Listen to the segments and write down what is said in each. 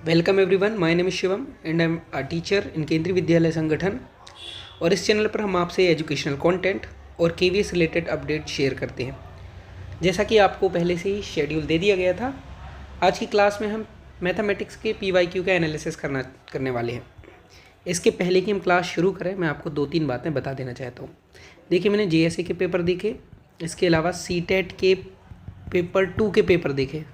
Welcome everyone, my name is Shivam and I am a teacher इन केंद्रीय विद्यालय संगठन। और इस चैनल पर हम आपसे एजुकेशनल कंटेंट और केवीएस रिलेटेड अपडेट शेयर करते हैं। जैसा कि आपको पहले से ही शेड्यूल दे दिया गया था, आज की क्लास में हम मैथमेटिक्स के पीवाईक्यू का एनालिसिस करने वाले हैं। इसके पहले कि हम क्लास शुरू करें, मैं आपको 2-3 बातें बता देना चाहता हूँ। देखिए, मैंने जेएसए के पेपर देखे, इसके अलावा सीटेट के पेपर 2 के पेपर देखे।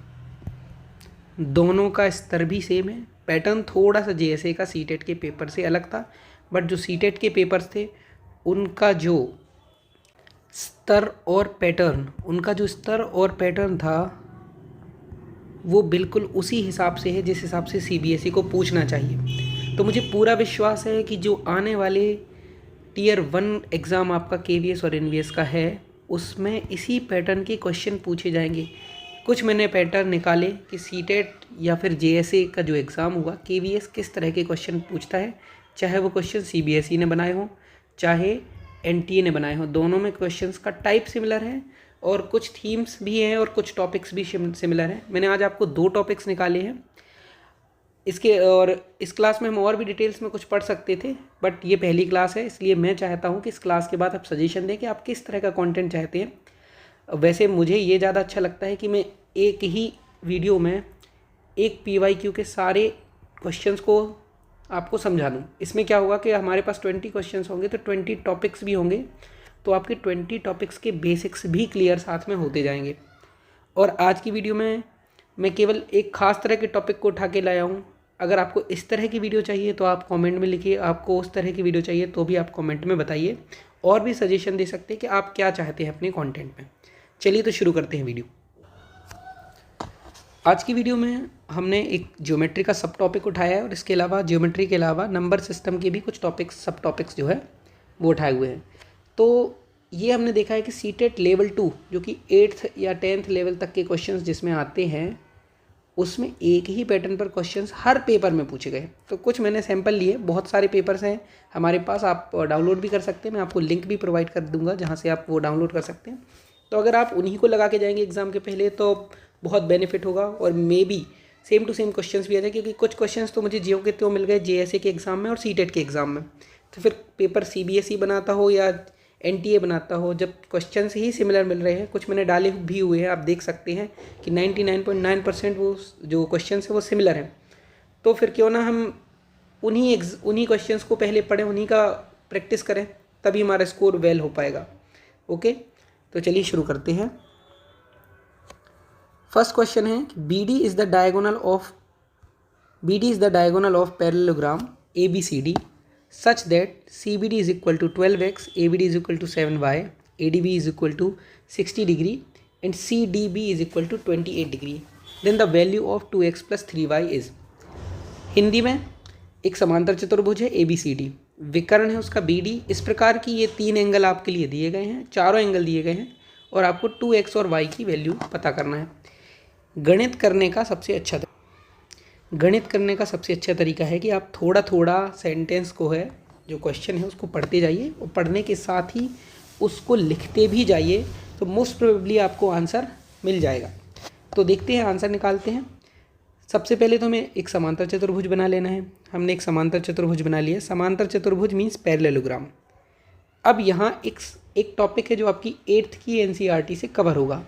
दोनों का स्तर भी सेम है। पैटर्न थोड़ा सा जेएसए का सीटेट के पेपर से अलग था, बट जो सीटेट के पेपर्स थे उनका जो स्तर और पैटर्न था वो बिल्कुल उसी हिसाब से है जिस हिसाब से सीबीएसई को पूछना चाहिए। तो मुझे पूरा विश्वास है कि जो आने वाले टियर 1 एग्ज़ाम आपका केवीएस और एनवीएस का है, उसमें इसी पैटर्न के क्वेश्चन पूछे जाएंगे। कुछ मैंने पैटर्न निकाले कि सीटेट या फिर जेएसए का जो एग्ज़ाम हुआ, केवीएस किस तरह के क्वेश्चन पूछता है, चाहे वो क्वेश्चन सीबीएसई ने बनाए हों चाहे एनटीए ने बनाए हों। दोनों में क्वेश्चंस का टाइप सिमिलर है और कुछ थीम्स भी हैं और कुछ टॉपिक्स भी सिमिलर हैं। मैंने आज आपको 2 टॉपिक्स निकाले हैं इसके, और इस क्लास में हम और भी डिटेल्स में कुछ पढ़ सकते थे, बट ये पहली क्लास है, इसलिए मैं चाहता हूँ कि इस क्लास के बाद आप सजेशन दें कि आप किस तरह का कंटेंट चाहते हैं। वैसे मुझे ये ज़्यादा अच्छा लगता है कि मैं एक ही वीडियो में एक पीवाईक्यू के सारे क्वेश्चंस को आपको समझा दूँ। इसमें क्या होगा कि हमारे पास 20 क्वेश्चंस होंगे तो 20 टॉपिक्स भी होंगे, तो आपके 20 टॉपिक्स के बेसिक्स भी क्लियर साथ में होते जाएंगे। और आज की वीडियो में मैं केवल एक ख़ास तरह के टॉपिक को उठा के लाया हूँ। अगर आपको इस तरह की वीडियो चाहिए तो आप कमेंट में लिखिए, आपको उस तरह की वीडियो चाहिए तो भी आप कमेंट में बताइए, और भी सजेशन दे सकते हैं कि आप क्या चाहते हैं अपने कंटेंट में। चलिए तो शुरू करते हैं वीडियो। आज की वीडियो में हमने एक ज्योमेट्री का सब टॉपिक उठाया है और इसके अलावा ज्योमेट्री के अलावा नंबर सिस्टम के भी कुछ टॉपिक्स सब टॉपिक्स जो है वो उठाए हुए हैं। तो ये हमने देखा है कि सीटेट लेवल 2 जो कि 8th या 10th लेवल तक के क्वेश्चंस जिसमें आते हैं, उसमें एक ही पैटर्न पर क्वेश्चंस हर पेपर में पूछे गए। तो कुछ मैंने सैंपल लिए, बहुत सारे पेपर्स हैं हमारे पास, आप डाउनलोड भी कर सकते हैं। मैं आपको लिंक भी प्रोवाइड कर दूंगा जहाँ से आप वो डाउनलोड कर सकते हैं। तो अगर आप उन्हीं को लगा के जाएंगे एग्ज़ाम के पहले तो बहुत बेनिफिट होगा, और maybe same to same questions भी आ जाए, क्योंकि कुछ क्वेश्चंस तो मुझे जियो के त्यों मिल गए जेएसए के एग्ज़ाम में और सीटेट के एग्ज़ाम में। तो फिर पेपर सीबीएसई बनाता हो या एनटीए बनाता हो, जब क्वेश्चंस ही सिमिलर मिल रहे हैं, कुछ मैंने डाले भी हुए हैं, आप देख सकते हैं कि 99.9% वो जो क्वेश्चंस है वो सिमिलर हैं। तो फिर क्यों ना हम उन्हीं क्वेश्चंस को पहले पढ़ें, उन्हीं का प्रैक्टिस करें, तभी हमारा स्कोर वेल हो पाएगा। ओके, तो चलिए शुरू करते हैं। फर्स्ट क्वेश्चन है BD is the diagonal of parallelogram ABCD such that CBD is equal to 12x, ABD is equal to 7y, ADB is equal to 60 degree and CDB is equal to 28 degree. Then the value of 2x plus 3y is। Hindi में एक समांतर चतुर्भुज है ABCD, विकर्ण है उसका BD। इस प्रकार की ये 3 एंगल आपके लिए दिए गए हैं, चारों एंगल दिए गए हैं, और आपको 2x और y की वैल्यू पता करना है। गणित करने का सबसे अच्छा तरीका है कि आप थोड़ा थोड़ा सेंटेंस को है, जो क्वेश्चन है उसको पढ़ते जाइए और पढ़ने के साथ ही उसको लिखते भी जाइए, तो मोस्ट प्रोबेबली आपको आंसर मिल जाएगा। तो देखते हैं, आंसर निकालते हैं। सबसे पहले तो हमें एक समांतर चतुर्भुज बना लेना है। हमने एक समांतर चतुर्भुज बना लिया। समांतर चतुर्भुज मीन्स पैरेललोग्राम। अब यहाँ एक टॉपिक है जो आपकी 8th की एनसीईआरटी से कवर होगा।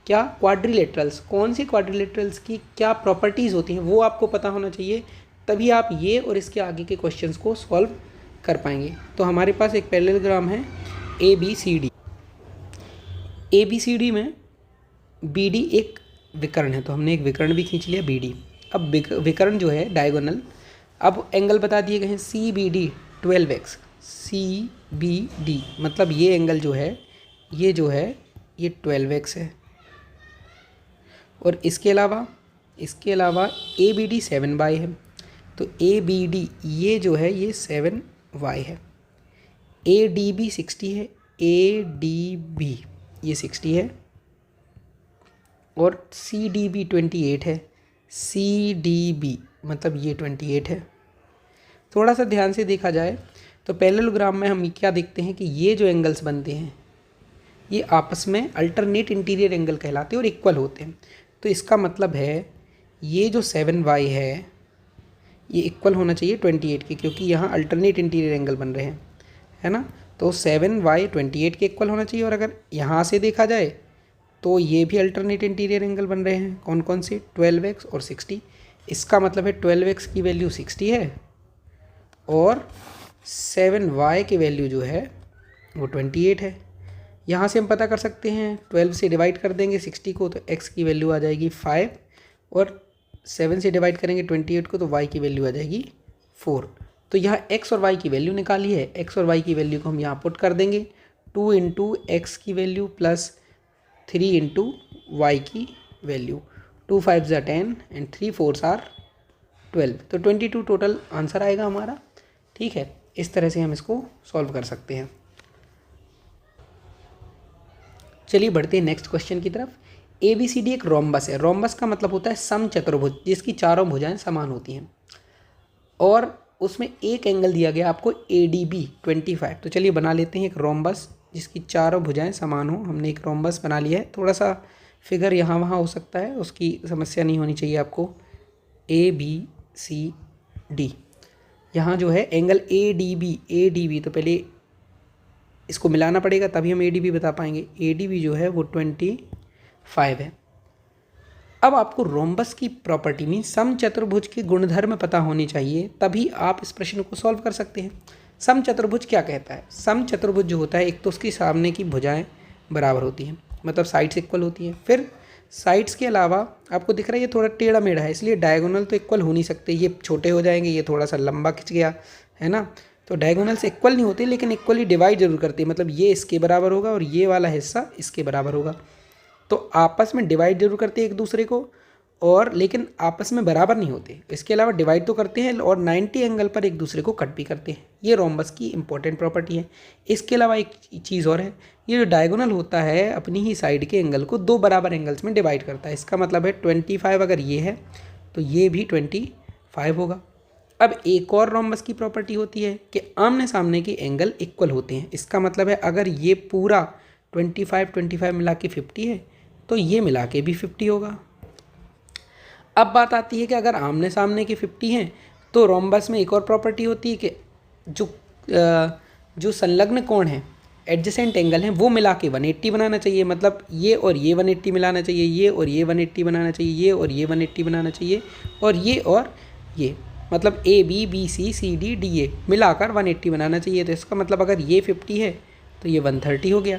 क्या? क्वाड्रिलेटरल्स। कौन सी क्वाड्रिलेटरल्स की क्या प्रॉपर्टीज़ होती हैं वो आपको पता होना चाहिए, तभी आप ये और इसके आगे के क्वेश्चंस को सॉल्व कर पाएंगे। तो हमारे पास एक पैरेललोग्राम है ABCD। ABCD में BD एक विकर्ण है, तो हमने एक विकर्ण भी खींच लिया BD। अब विकर्ण जो है डायगोनल, अब एंगल बता दिए गए हैं CBD 12x। CBD मतलब ये एंगल जो है ये 12x है, और इसके अलावा ABD 7y है, तो ABD ये 7y है। ADB 60 है, ADB ये 60 है, और CDB 28 है, CDB मतलब ये 28 है। थोड़ा सा ध्यान से देखा जाए तो पैरेललोग्राम में हम क्या देखते हैं कि ये जो एंगल्स बनते हैं ये आपस में अल्टरनेट इंटीरियर एंगल कहलाते हैं और इक्वल होते हैं। तो इसका मतलब है ये जो 7y है ये इक्वल होना चाहिए 28 के, क्योंकि यहाँ अल्टरनेट इंटीरियर एंगल बन रहे हैं, है ना। तो 7y 28 के इक्वल होना चाहिए। और अगर यहाँ से देखा जाए तो ये भी अल्टरनेट इंटीरियर एंगल बन रहे हैं। कौन कौन से? 12x और 60। इसका मतलब है 12x की वैल्यू 60 है और 7y की वैल्यू जो है वो 28 है। यहाँ से हम पता कर सकते हैं, 12 से डिवाइड कर देंगे 60 को तो x की वैल्यू आ जाएगी 5 और 7 से डिवाइड करेंगे 28 को तो y की वैल्यू आ जाएगी 4। तो यहाँ x और y की वैल्यू निकाली है। x और y की वैल्यू को हम यहाँ पुट कर देंगे, 2 इंटू एक्स की वैल्यू प्लस 3 इंटू वाई की वैल्यू। 2 5 ज़ा 10 एंड 3 4 आर 12, तो 22 टोटल आंसर आएगा हमारा। ठीक है, इस तरह से हम इसको सॉल्व कर सकते हैं। चलिए बढ़ते हैं नेक्स्ट क्वेश्चन की तरफ। ABCD एक रोम्बस है। रोम्बस का मतलब होता है समचतुर्भुज, जिसकी चारों भुजाएं समान होती हैं और उसमें एक एंगल दिया गया आपको ADB 25। तो चलिए बना लेते हैं एक रोम्बस जिसकी चारों भुजाएं समान हो। हमने एक रोम्बस बना लिया है। थोड़ा सा फिगर यहाँ वहाँ हो सकता है, उसकी समस्या नहीं होनी चाहिए आपको। ABCD यहाँ जो है एंगल ADB तो पहले इसको मिलाना पड़ेगा तभी हम ADB बता पाएंगे। ADB जो है वो 25 है। अब आपको रोम्बस की प्रॉपर्टी मीन समचतुर्भुज की गुणधर्म पता होनी चाहिए, तभी आप इस प्रश्न को सॉल्व कर सकते हैं। समचतुर्भुज क्या कहता है? समचतुर्भुज जो होता है, एक तो उसकी सामने की भुजाएं बराबर होती हैं, मतलब साइड्स इक्वल होती हैं। फिर साइड्स के अलावा आपको दिख रहा है ये थोड़ा टेढ़ा मेढ़ा है, इसलिए डायगोनल तो इक्वल हो नहीं सकते, ये छोटे हो जाएंगे, ये थोड़ा सा लंबा खिंच गया, है ना। तो डायगोनल से इक्वल नहीं होते, लेकिन इक्वली डिवाइड जरूर करते हैं, मतलब ये इसके बराबर होगा और ये वाला हिस्सा इसके बराबर होगा। तो आपस में डिवाइड जरूर करते हैं एक दूसरे को, और लेकिन आपस में बराबर नहीं होते। इसके अलावा डिवाइड तो करते हैं और 90 एंगल पर एक दूसरे को कट भी करते हैं। ये रोम्बस की इंपॉर्टेंट प्रॉपर्टी है। इसके अलावा एक चीज़ और है, ये जो डायगोनल होता है अपनी ही साइड के एंगल को दो बराबर एंगल्स में डिवाइड करता है। इसका मतलब है 25 अगर ये है तो ये भी 25 होगा। अब एक और रोम्बस की प्रॉपर्टी होती है कि आमने सामने के एंगल इक्वल होते हैं। इसका मतलब है अगर ये पूरा 25 मिला के 50 है तो ये मिला के भी 50 होगा। अब बात आती है कि अगर आमने सामने के 50 हैं तो रोम्बस में एक और प्रॉपर्टी होती है कि जो संलग्न कोण हैं, एडजेसेंट एंगल हैं, वो मिला के 180 बनाना चाहिए। मतलब ये और ये 180 मिलाना चाहिए, ये और ये 180 बनाना चाहिए, ये और ये 180 बनाना चाहिए, और ये मतलब ABBC CD DA मिलाकर 180 बनाना चाहिए। तो इसका मतलब अगर ये 50 है तो ये 130 हो गया।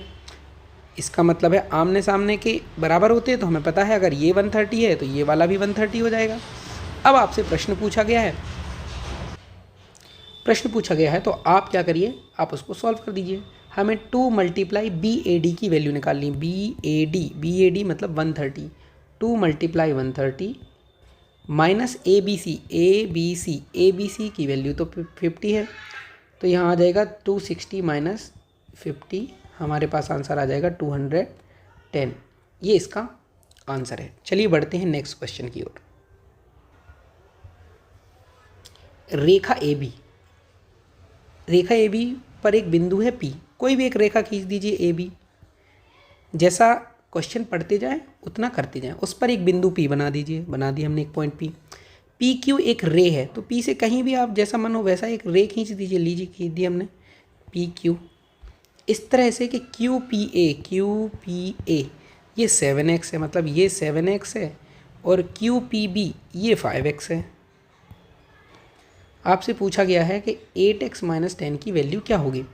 इसका मतलब है आमने सामने के बराबर होते हैं, तो हमें पता है अगर ये 130 है तो ये वाला भी 130 हो जाएगा। अब आपसे प्रश्न पूछा गया है तो आप क्या करिए, आप उसको सॉल्व कर दीजिए। हमें 2 मल्टीप्लाई BAD की वैल्यू निकालनी है। BAD मतलब 130, 2 मल्टीप्लाई 130 माइनस ABC की वैल्यू तो 50 है, तो यहाँ आ जाएगा 260 माइनस 50, हमारे पास आंसर आ जाएगा 210। ये इसका आंसर है। चलिए बढ़ते हैं नेक्स्ट क्वेश्चन की ओर। रेखा AB पर एक बिंदु है P। कोई भी एक रेखा खींच दीजिए AB। जैसा क्वेश्चन पढ़ते जाएं उतना करते जाएं। उस पर एक बिंदु P बना दीजिए। बना दी हमने एक पॉइंट P। PQ एक रे है, तो P से कहीं भी आप जैसा मन हो वैसा एक रे खींच दीजिए। लीजिए खींच दी हमने PQ। इस तरह से कि QPA ये 7x है, मतलब ये 7x है, और QPB ये 5x है। आपसे पूछा गया है कि 8x माइनस 10 की वैल्यू क्या होगी।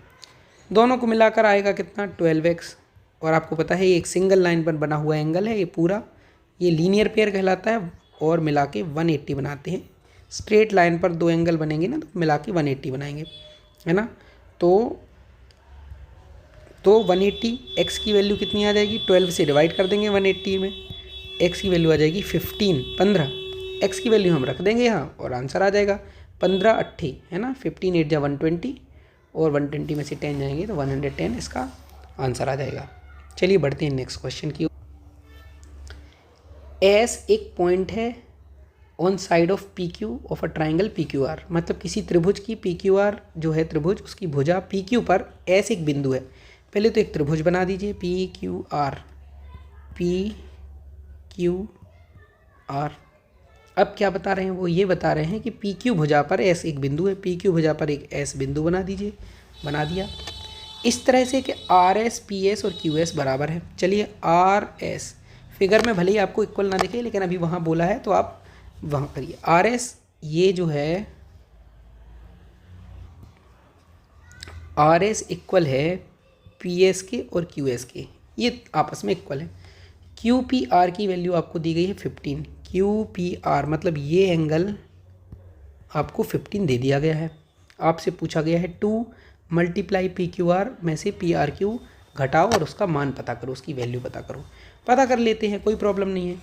दोनों को मिलाकर आएगा कितना, 12x। और आपको पता है ये एक सिंगल लाइन पर बना हुआ एंगल है, ये पूरा ये लीनियर पेयर कहलाता है, और मिला के 180 बनाते हैं। स्ट्रेट लाइन पर दो एंगल बनेंगे ना, तो मिला के 180 बनाएंगे, है ना। तो 180 x की वैल्यू कितनी आ जाएगी, 12 से डिवाइड कर देंगे 180 में, x की वैल्यू आ जाएगी 15। x की वैल्यू हम रख देंगे यहाँ और आंसर आ जाएगा 15 8 है ना, 15 8 जा 120, और 120 में से 10 जाएंगे तो 110 इसका आंसर आ जाएगा। चलिए बढ़ते हैं नेक्स्ट क्वेश्चन की। S एक पॉइंट है on side of PQ of a triangle PQR। मतलब किसी त्रिभुज की PQR जो है त्रिभुज, उसकी भुजा PQ पर S एक बिंदु है। पहले तो एक त्रिभुज बना दीजिए PQR। अब क्या बता रहे हैं, वो ये बता रहे हैं कि पी क्यू भुजा पर एस एक बिंदु है, पी क्यू भुजा पर एक एस बिंदु बना दीजिए, बना दिया इस तरह से कि आर एस पी एस और क्यू एस बराबर है। चलिए आर एस फिगर में भले ही आपको इक्वल ना दिखे, लेकिन अभी वहाँ बोला है तो आप वहाँ करिए। आर एस ये जो है आर एस इक्वल है पी एस के और क्यू एस के, ये आपस में इक्वल है। क्यू पी आर की वैल्यू आपको दी गई है 15, क्यू पी आर मतलब ये एंगल आपको 15 दे दिया गया है। आपसे पूछा गया है 2 मल्टीप्लाई पी क्यू आर में से पी आर क्यू घटाओ और उसका मान पता करो, उसकी वैल्यू पता करो। पता कर लेते हैं, कोई प्रॉब्लम नहीं है।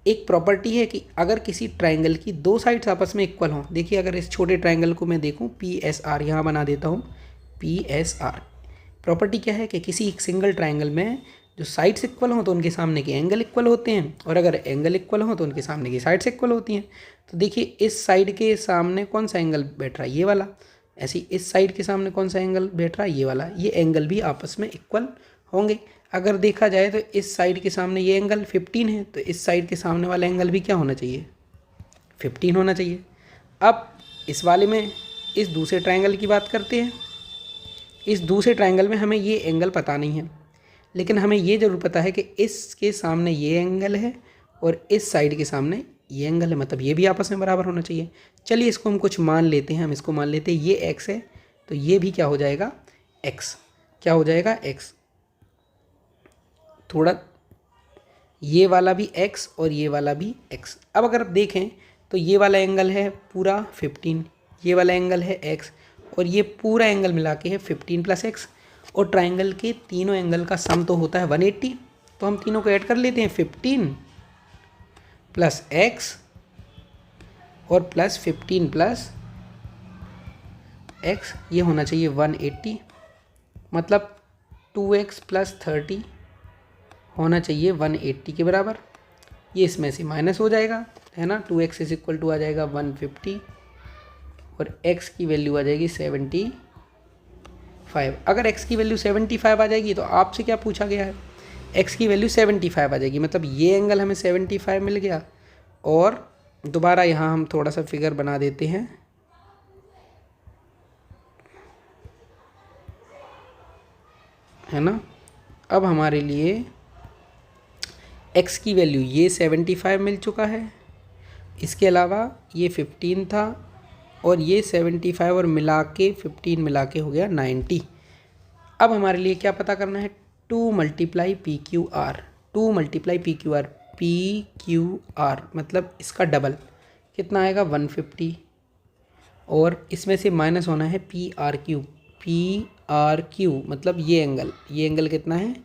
एक प्रॉपर्टी है कि अगर किसी ट्राइंगल की दो साइड्स आपस में इक्वल हों, देखिए अगर इस छोटे ट्राइंगल को मैं देखूं पी एस आर, यहाँ बना देता हूँ पी एस आर। प्रॉपर्टी क्या है कि किसी एक सिंगल ट्राइंगल में जो साइड्स इक्वल हों तो उनके सामने के एंगल इक्वल होते हैं, और अगर एंगल इक्वल हों तो उनके सामने की साइड्स इक्वल होती हैं। तो देखिए इस साइड के सामने कौन सा एंगल बैठ रहा है, ये वाला। ऐसे ही इस साइड के सामने कौन सा एंगल बैठ रहा है, ये वाला। ये एंगल भी आपस में इक्वल होंगे। अगर देखा जाए तो इस साइड के सामने ये एंगल 15 है, तो इस साइड के सामने वाला एंगल भी क्या होना चाहिए, 15 होना चाहिए। अब इस वाले में इस दूसरे ट्राइंगल की बात करते हैं। इस दूसरे ट्राइंगल में हमें ये एंगल पता नहीं है, लेकिन हमें ये ज़रूर पता है कि इसके सामने ये एंगल है और इस साइड के सामने ये एंगल है, मतलब ये भी आपस में बराबर होना चाहिए। चलिए इसको हम कुछ मान लेते हैं। हम इसको मान लेते हैं ये x है, तो ये भी क्या हो जाएगा x, क्या हो जाएगा x। थोड़ा ये वाला भी x और ये वाला भी x। अब अगर आप देखें तो ये वाला एंगल है पूरा 15, ये वाला एंगल है x, और ये पूरा एंगल मिला के है 15 + x। और ट्राइंगल के तीनों एंगल का सम तो होता है 180, तो हम तीनों को ऐड कर लेते हैं 15 + x और +15 + x, ये होना चाहिए 180, मतलब 2x + 30 होना चाहिए 180 के बराबर। ये इसमें से माइनस हो जाएगा, है ना। 2x = आ जाएगा 150 और x की वैल्यू आ जाएगी 75। अगर x की वैल्यू 75 आ जाएगी तो आपसे क्या पूछा गया है, x की वैल्यू 75 आ जाएगी, मतलब ये एंगल हमें 75 मिल गया। और दोबारा यहाँ हम थोड़ा सा फिगर बना देते हैं, है ना। अब हमारे लिए x की वैल्यू ये 75 मिल चुका है, इसके अलावा ये 15 था और ये 75 और मिला के 15 मिला के हो गया 90। अब हमारे लिए क्या पता करना है, 2 multiply P Q R, 2 multiply P Q R, P Q R मतलब इसका डबल कितना आएगा 150, और इसमें से माइनस होना है P R Q, P R Q मतलब ये एंगल कितना है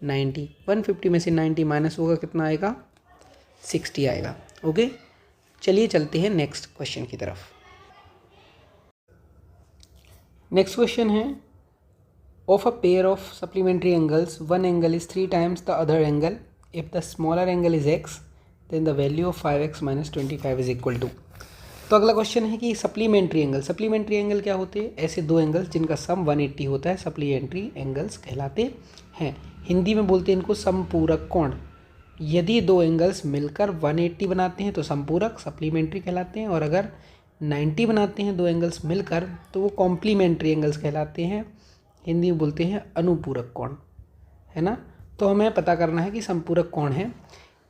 90। 150 में से 90 माइनस होगा, कितना आएगा 60 आएगा। ओके, चलिए चलते हैं नेक्स्ट क्वेश्चन की तरफ। नेक्स्ट क्वेश्चन है, of a pair of supplementary angles one angle is 3 times the other angle, if the smaller angle is x then the value of 5x - 25 is equal to. तो अगला question है कि supplementary angle क्या होते हैं, ऐसे दो एंगल्स जिनका सम 180 होता है सप्लीमेंट्री एंगल्स कहलाते हैं। हिंदी में बोलते हैं इनको समपूरक कोण। यदि दो एंगल्स मिलकर 180 बनाते हैं तो समपूरक सप्लीमेंट्री कहलाते हैं, और अगर 90 बनाते हैं दो एंगल्स मिलकर तो वो कॉम्प्लीमेंट्री एंगल्स कहलाते हैं। हिंदी में बोलते हैं अनुपूरक कोण, है ना। तो हमें पता करना है कि समपूरक कोण है,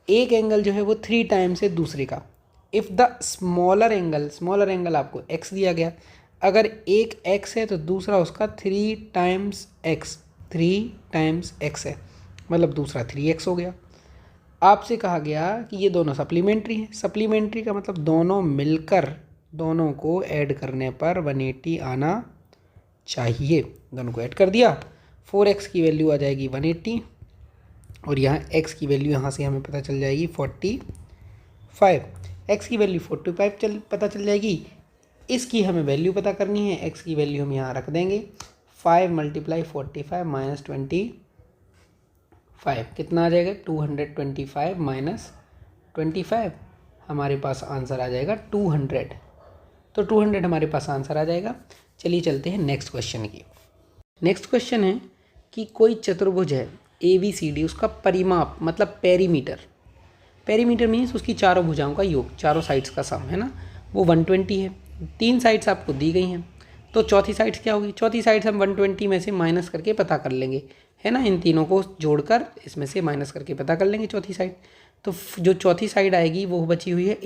एक एंगल जो है वो 3 times है दूसरे का। इफ़ द स्मॉलर एंगल आपको x दिया गया, अगर एक x है तो दूसरा उसका 3 times x है, मतलब दूसरा 3x हो गया। आपसे कहा गया कि ये दोनों सप्लीमेंट्री हैं। सप्लीमेंट्री का मतलब दोनों मिलकर, दोनों को ऐड करने पर 180 आना चाहिए। दोनों को ऐड कर दिया, 4x की वैल्यू आ जाएगी 180, और यहाँ x की वैल्यू यहाँ से हमें पता चल जाएगी 45। x की वैल्यू 45 पता चल जाएगी, इसकी हमें वैल्यू पता करनी है। x की वैल्यू हम यहाँ रख देंगे, 5 × 45 - 25 कितना आ जाएगा 225 - 25, हमारे पास आंसर आ जाएगा 200। तो 200 हमारे पास आंसर आ जाएगा। चलिए चलते हैं नेक्स्ट क्वेश्चन की। नेक्स्ट क्वेश्चन है कि कोई चतुर्भुज है ABCD, उसका परिमाप मतलब पेरीमीटर पेरीमीटर मीन्स उसकी चारों भुजाओं का योग, चारों साइड्स का सम है ना, वो 120 है। 3 साइड्स आपको दी गई हैं, तो चौथी साइड्स क्या होगी? चौथी साइड्स हम 120 में से माइनस करके पता कर लेंगे, है ना। इन तीनों को जोड़कर इसमें से माइनस करके पता कर लेंगे चौथी साइड। तो जो चौथी साइड आएगी वो बची हुई है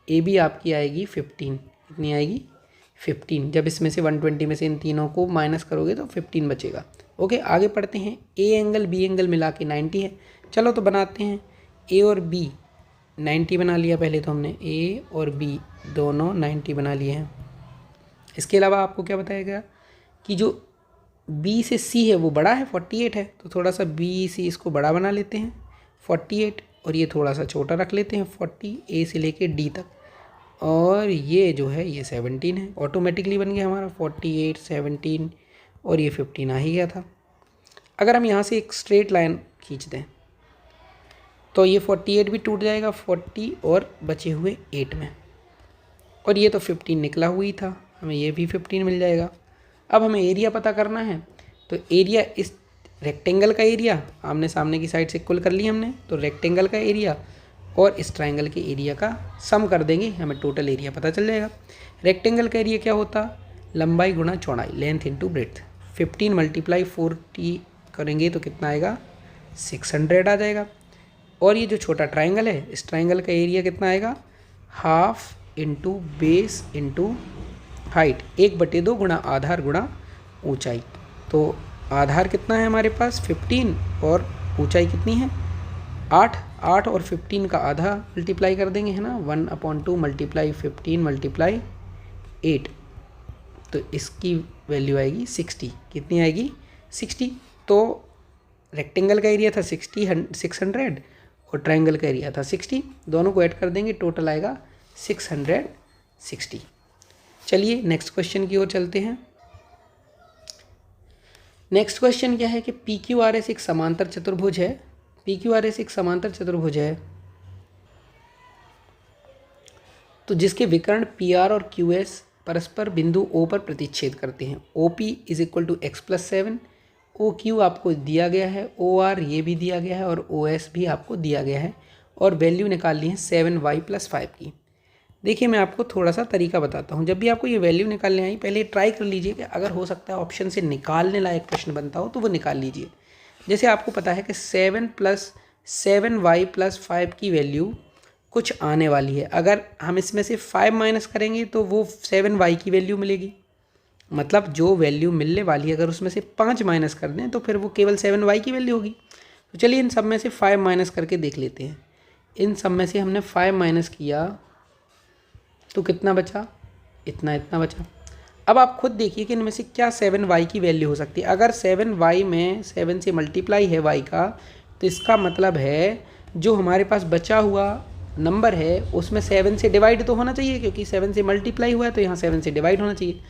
ए बी आपकी आएगी 15। कितनी आएगी? 15। जब इसमें से 120 में से इन तीनों को माइनस करोगे तो 15 बचेगा। ओके, आगे पढ़ते हैं। ए एंगल बी एंगल मिला के 90 है। चलो तो बनाते हैं। ए और बी 90 बना लिया पहले तो हमने, ए और बी दोनों 90 बना लिए हैं। इसके अलावा आपको क्या बताया गया कि जो बी से सी है वो बड़ा है, 48 है, तो थोड़ा सा बी सी इसको बड़ा बना लेते हैं 48, और ये थोड़ा सा छोटा रख लेते हैं 40, ए से लेके डी तक, और ये जो है ये 17 है। ऑटोमेटिकली बन गया हमारा 48 17, और ये 15 आ ही गया था। अगर हम यहाँ से एक स्ट्रेट लाइन खींच दें तो ये 48 भी टूट जाएगा 40 और बचे हुए 8 में, और ये तो 15 निकला हुई था, हमें ये भी 15 मिल जाएगा। अब हमें एरिया पता करना है, तो एरिया इस रेक्टेंगल का एरिया आमने सामने की साइड से इक्वल कर लिया हमने, तो रेक्टेंगल का एरिया और इस ट्राइंगल के एरिया का सम कर देंगे, हमें टोटल एरिया पता चल जाएगा। रेक्टेंगल का एरिया क्या होता? लंबाई गुणा चौड़ाई, लेंथ इंटू ब्रेड्थ। 15 × 40 करेंगे तो कितना आएगा? 600 आ जाएगा। और ये जो छोटा ट्राइंगल है, इस ट्राइंगल का एरिया कितना आएगा? Half into base into height, 1/2 गुणा आधार गुणा ऊंचाई। तो आधार कितना है हमारे पास? 15, और ऊंचाई कितनी है? 8। 8 और 15 का आधा मल्टीप्लाई कर देंगे, है ना, 1/2 × 15 × 8, तो इसकी वैल्यू आएगी 60। कितनी आएगी? 60। तो रेक्टेंगल का एरिया था 600 और ट्रायंगल का एरिया था 60, दोनों को ऐड कर देंगे, टोटल आएगा 660। चलिए नेक्स्ट क्वेश्चन की ओर चलते हैं। नेक्स्ट क्वेश्चन क्या है कि PQRS एक समांतर चतुर्भुज है। PQRS एक समांतर चतुर्भुज है तो जिसके विकर्ण PR और QS परस्पर बिंदु O पर प्रतिच्छेद करते हैं। OP = x+7, OQ आपको दिया गया है, OR ये भी दिया गया है, और OS भी आपको दिया गया है, और वैल्यू निकाल ली है 7y + 5 की। देखिए मैं आपको थोड़ा सा तरीका बताता हूँ। जब भी आपको ये वैल्यू निकालने आई, पहले ट्राई कर लीजिए कि अगर हो सकता है ऑप्शन से निकालने लायक प्रश्न बनता हो तो वो निकाल लीजिए। जैसे आपको पता है कि 7 + 7y + 5 की वैल्यू कुछ आने वाली है। अगर हम इसमें से 5 माइनस करेंगे तो वो 7y की वैल्यू मिलेगी, मतलब जो वैल्यू मिलने वाली है अगर उसमें से 5 माइनस कर दें तो फिर वो केवल 7y की वैल्यू होगी। तो चलिए इन सब में से 5 माइनस करके देख लेते हैं। इन सब में से हमने 5 माइनस किया तो कितना बचा? इतना बचा। अब आप खुद देखिए कि इनमें से क्या 7y की वैल्यू हो सकती है। अगर 7y में 7 से मल्टीप्लाई है y का, तो इसका मतलब है जो हमारे पास बचा हुआ नंबर है उसमें 7 से डिवाइड तो होना चाहिए, क्योंकि 7 से मल्टीप्लाई हुआ है तो यहाँ 7 से डिवाइड होना चाहिए।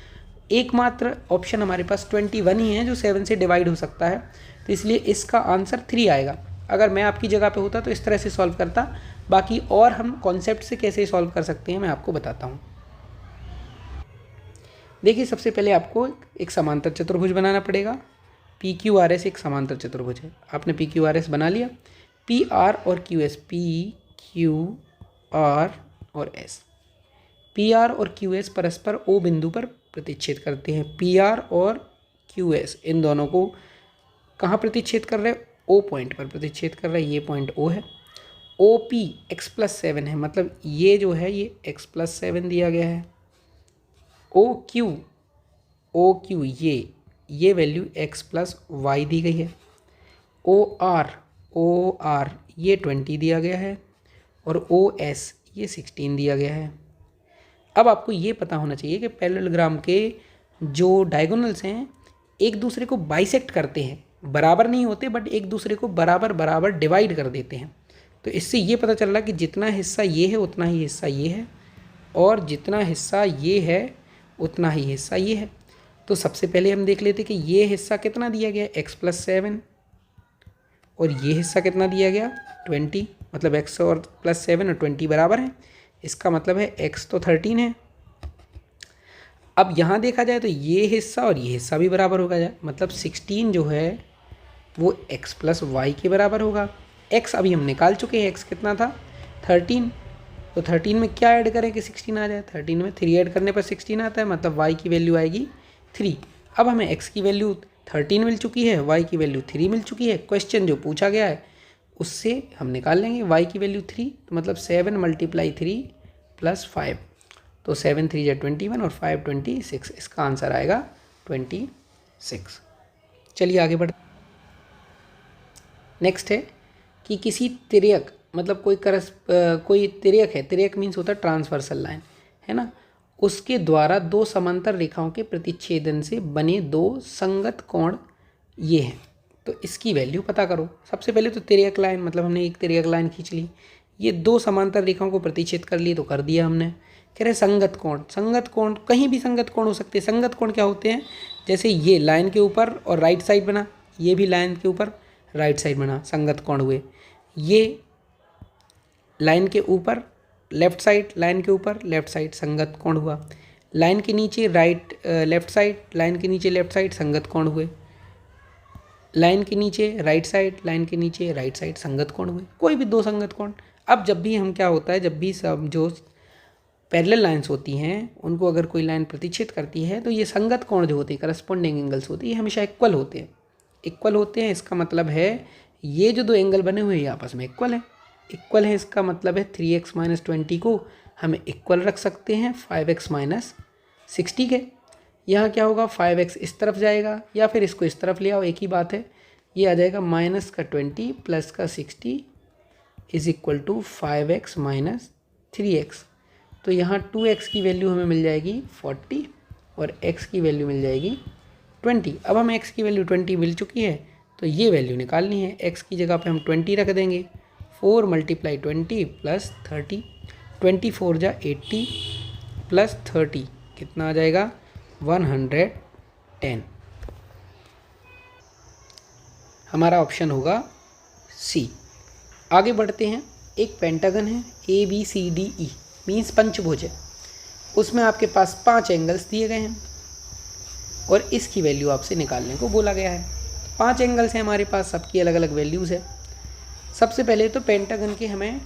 एकमात्र ऑप्शन हमारे पास 21 ही है जो 7 से डिवाइड हो सकता है, तो इसलिए इसका आंसर 3 आएगा। अगर मैं आपकी जगह पे होता तो इस तरह से सॉल्व करता। बाकी और हम कॉन्सेप्ट से कैसे सॉल्व कर सकते हैं मैं आपको बताता हूँ। देखिए सबसे पहले आपको एक समांतर चतुर्भुज बनाना पड़ेगा। PQRS एक समांतर चतुर्भुज है। आपने PQRS बना लिया। PR और QS, PQR और S, PR और QS परस्पर O बिंदु पर प्रतिच्छेद करते हैं। PR और QS इन दोनों को कहाँ प्रतिच्छेद कर रहे हैं? O पॉइंट पर प्रतिच्छेद कर रहे हैं। ये पॉइंट O है। OP x+7 है, मतलब ये जो है ये x+7 दिया गया है। OQ ये वैल्यू x+y दी गई है। OR ये 20 दिया गया है, और OS ये 16 दिया गया है। अब आपको ये पता होना चाहिए कि पैरेललोग्राम के जो डायगोनल्स हैं एक दूसरे को बाइसेक्ट करते हैं, बराबर नहीं होते बट एक दूसरे को बराबर डिवाइड कर देते हैं। तो इससे ये पता चल रहा है कि जितना हिस्सा ये है उतना ही हिस्सा ये है, और जितना हिस्सा ये है उतना ही हिस्सा ये है। तो सबसे पहले हम देख लेते कि ये हिस्सा कितना दिया गया, x+7, और ये हिस्सा कितना दिया गया 20, मतलब x और +7 और 20 बराबर है। इसका मतलब है x तो 13 है। अब यहाँ देखा जाए तो ये हिस्सा और ये हिस्सा भी बराबर होगा जाए, मतलब 16 जो है वो x + y के बराबर होगा। एक्स अभी हम निकाल चुके हैं, एक्स कितना था 13, तो 13 में क्या ऐड करें कि 16 आ जाए, 13 में 3 ऐड करने पर 16 आता है, मतलब y की वैल्यू आएगी 3। अब हमें x की वैल्यू 13 मिल चुकी है, y की वैल्यू 3 मिल चुकी है, क्वेश्चन जो पूछा गया है उससे हम निकाल लेंगे y की वैल्यू 3, तो मतलब 7 × 3 + 5, तो 7 3 × 21 और 5 26, इसका आंसर आएगा 26। चलिए आगे बढ़। नेक्स्ट है कि किसी तिर्यक, मतलब कोई तिर्यक है, तिर्यक मीन्स होता है ट्रांसवर्सल लाइन, है ना, उसके द्वारा दो समांतर रेखाओं के प्रतिच्छेदन से बने दो संगत कोण ये हैं, तो इसकी वैल्यू पता करो। सबसे पहले तो तिर्यक लाइन, मतलब हमने एक तिर्यक लाइन खींच ली, ये दो समांतर रेखाओं को प्रतिच्छेद कर लिए, तो कर दिया हमने। कह रहे संगत कोण, संगत कोण कहीं भी संगत कोण हो सकते हैं। संगत कोण क्या होते हैं, जैसे ये लाइन के ऊपर और राइट साइड बना, ये भी लाइन के ऊपर राइट साइड बना, संगत कोण हुए। ये लाइन के ऊपर लेफ्ट साइड, लाइन के ऊपर लेफ्ट साइड, संगत कोण हुआ। लाइन के नीचे लेफ्ट साइड, लाइन के नीचे लेफ्ट साइड, संगत कोण हुए। लाइन के नीचे राइट साइड, लाइन के नीचे राइट साइड, संगत कोण हुए, कोई भी दो संगत कोण। अब जब भी हम क्या होता है, जब भी सब जो पैरेलल लाइंस होती हैं उनको अगर कोई लाइन प्रतिच्छेद करती है तो ये संगत कोण जो होते हैं, करस्पॉन्डिंग एंगल्स होते हैं, ये हमेशा इक्वल होते हैं। इक्वल होते हैं इसका मतलब है ये जो दो एंगल बने हुए हैं ये आपस में इक्वल है। इक्वल है इसका मतलब है 3x - 20 को हम इक्वल रख सकते हैं 5x - 60 के। यहाँ क्या होगा, 5x इस तरफ जाएगा या फिर इसको इस तरफ ले आओ, एक ही बात है। ये आ जाएगा -20 + 60 = 5x - 3x। तो यहाँ 2x की वैल्यू हमें मिल जाएगी 40 और x की वैल्यू मिल जाएगी 20। अब हमें x की वैल्यू 20 मिल चुकी है, तो ये वैल्यू निकालनी है। x की जगह पे हम 20 रख देंगे, 4 × 20 + 30, 24 × 80 + 30 कितना आ जाएगा 110। हमारा ऑप्शन होगा सी। आगे बढ़ते हैं। एक पेंटागन है ABCDE मीन्स पंचभुज है, उसमें आपके पास 5 एंगल्स दिए गए हैं और इसकी वैल्यू आपसे निकालने को बोला गया है। 5 एंगल्स हैं हमारे पास, सबकी अलग अलग वैल्यूज़ है। सबसे पहले तो पेंटागन के हमें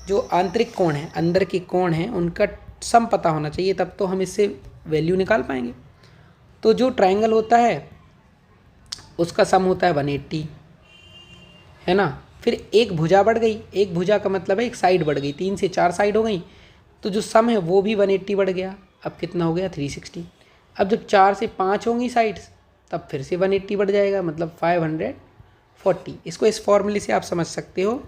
जो आंतरिक कोण हैं, अंदर के कोण हैं, उनका सम पता होना चाहिए, तब तो हम इससे वैल्यू निकाल पाएंगे। तो जो ट्रायंगल होता है उसका सम होता है 180, है ना। फिर एक भुजा बढ़ गई, एक भुजा का मतलब है एक साइड बढ़ गई, 3 से 4 साइड हो गई, तो जो सम है वो भी 180 बढ़ गया। अब कितना हो गया 360। अब जब 4 से 5 होंगी साइड्स तब फिर से 180 बढ़ जाएगा, मतलब 540। इसको इस फॉर्मूले से आप समझ सकते हो,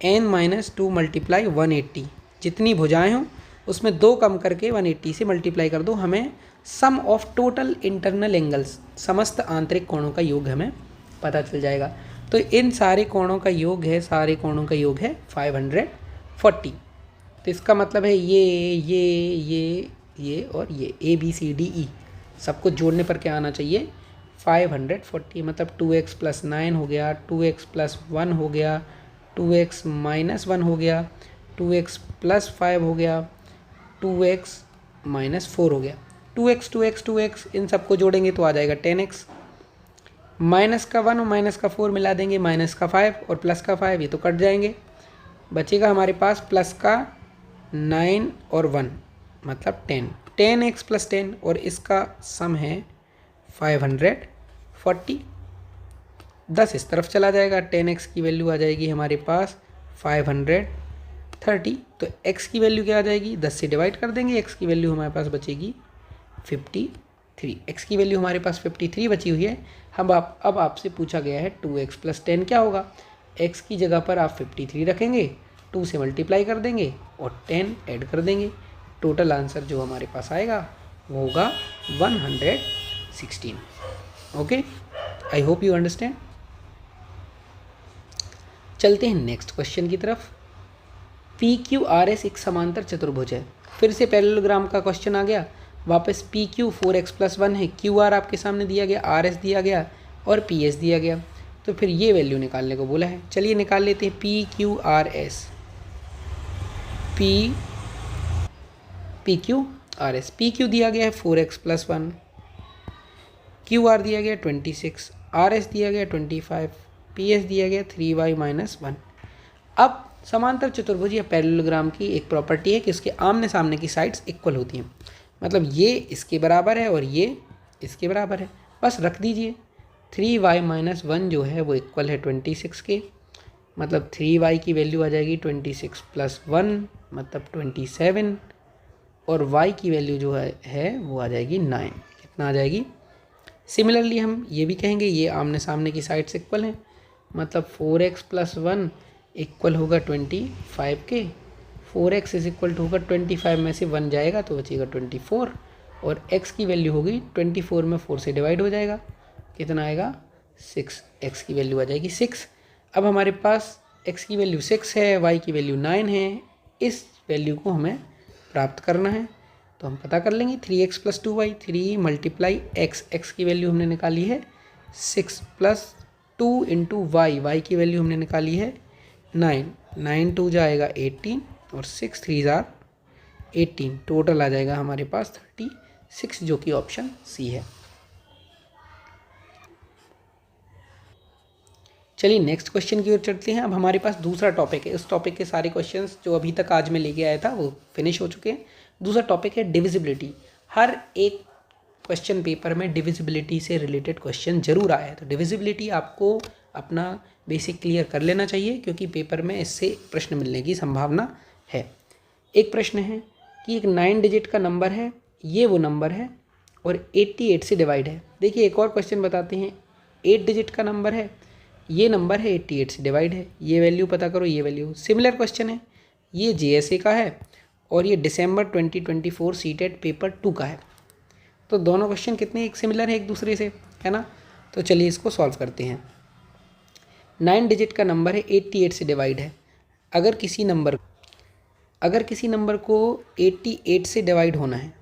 n - 2 × 180, जितनी भुजाएं हों उसमें 2 कम करके 180 से मल्टीप्लाई कर दो, हमें सम ऑफ टोटल इंटरनल एंगल्स, समस्त आंतरिक कोणों का योग हमें पता चल जाएगा। तो इन सारे कोणों का योग है, सारे कोणों का योग है 540। तो इसका मतलब है ये और ये ABCDE सबको जोड़ने पर क्या आना चाहिए 540, मतलब 2x + 9 हो गया, 2x + 1 हो गया, 2x - 1 हो गया, 2x + 5 हो गया, 2x - 4 हो गया। 2x इन सबको जोड़ेंगे तो आ जाएगा 10x। माइनस का 1 और माइनस का 4 मिला देंगे, माइनस का 5 और प्लस का 5, ये तो कट जाएंगे। बचेगा हमारे पास प्लस का 9 और 1 मतलब 10, 10x + 10 और इसका सम है 540। 10 इस तरफ चला जाएगा, 10x की वैल्यू आ जाएगी हमारे पास 530। तो x की वैल्यू क्या आ जाएगी, 10 से डिवाइड कर देंगे, x की वैल्यू हमारे पास बचेगी 53। x की वैल्यू हमारे पास 53 बची हुई है। अब आपसे पूछा गया है 2x + 10 क्या होगा। x की जगह पर आप 53 रखेंगे, 2 से मल्टीप्लाई कर देंगे और 10 ऐड कर देंगे। टोटल आंसर जो हमारे पास आएगा वो होगा 116। Okay, I hope you understand. चलते हैं नेक्स्ट क्वेश्चन की तरफ। PQRS एक समांतर चतुर्भुज है। फिर से पैरेललोग्राम का क्वेश्चन आ गया। वापस PQ 4x + 1 है, QR आपके सामने दिया गया, RS दिया गया और PS दिया गया। तो फिर ये वैल्यू निकालने को बोला है। चलिए निकाल लेते हैं PQRS। PQRS, PQ दिया गया है 4x + 1, QR दिया गया 26, RS दिया गया 25, PS दिया गया 3y - 1। अब समांतर चतुर्भुज या पैरेललोग्राम की एक प्रॉपर्टी है कि उसके आमने सामने की साइड्स इक्वल होती हैं, मतलब ये इसके बराबर है और ये इसके बराबर है, बस रख दीजिए। 3y - 1 जो है वो इक्वल है 26 के, मतलब 3y की वैल्यू आ जाएगी 26 + 1 मतलब 27, और y की वैल्यू जो है वो आ जाएगी 9। कितना आ जाएगी? सिमिलरली हम ये भी कहेंगे ये आमने सामने की साइड्स इक्वल हैं, मतलब 4x + 1 इक्वल होगा 25 के। 4x होगा 25 में से 1 जाएगा तो बचेगा 24, और x की वैल्यू होगी 24 में 4 से डिवाइड हो जाएगा, कितना आएगा? 6। x की वैल्यू आ जाएगी 6। अब हमारे पास x की वैल्यू 6 है, y की वैल्यू 9 है, इस वैल्यू को हमें प्राप्त करना है तो हम पता कर लेंगे। 3x + 2y, 3 × x, x की वैल्यू हमने निकाली है 6 + 2 × y की वैल्यू हमने निकाली है 9, 9 2 जाएगा 18 और 6 3 18, टोटल आ जाएगा हमारे पास 36, जो कि ऑप्शन सी है। चलिए नेक्स्ट क्वेश्चन की ओर चलते हैं। अब हमारे पास दूसरा टॉपिक है, इस टॉपिक के सारे क्वेश्चंस जो अभी तक आज मैं लेके आया था वो फिनिश हो चुके हैं। दूसरा टॉपिक है डिविजिबिलिटी। हर एक क्वेश्चन पेपर में डिविजिबिलिटी से रिलेटेड क्वेश्चन जरूर आया है, तो डिविजिबिलिटी आपको अपना बेसिक क्लियर कर लेना चाहिए, क्योंकि पेपर में इससे प्रश्न मिलने की संभावना है। एक प्रश्न है कि एक 9 डिजिट का नंबर है, ये वो नंबर है और 88 से डिवाइड है। देखिए एक और क्वेश्चन बताते हैं, 8 डिजिट का नंबर है, ये नंबर है 88 से डिवाइड है, ये वैल्यू पता करो, ये वैल्यू। सिमिलर क्वेश्चन है, ये JSA का है और ये दिसंबर 2024 सीटेट पेपर 2 का है। तो दोनों क्वेश्चन कितने एक सिमिलर है एक दूसरे से, है ना। तो चलिए इसको सॉल्व करते हैं। 9 डिजिट का नंबर है, 88 से डिवाइड है। अगर किसी नंबर को 88 से डिवाइड होना है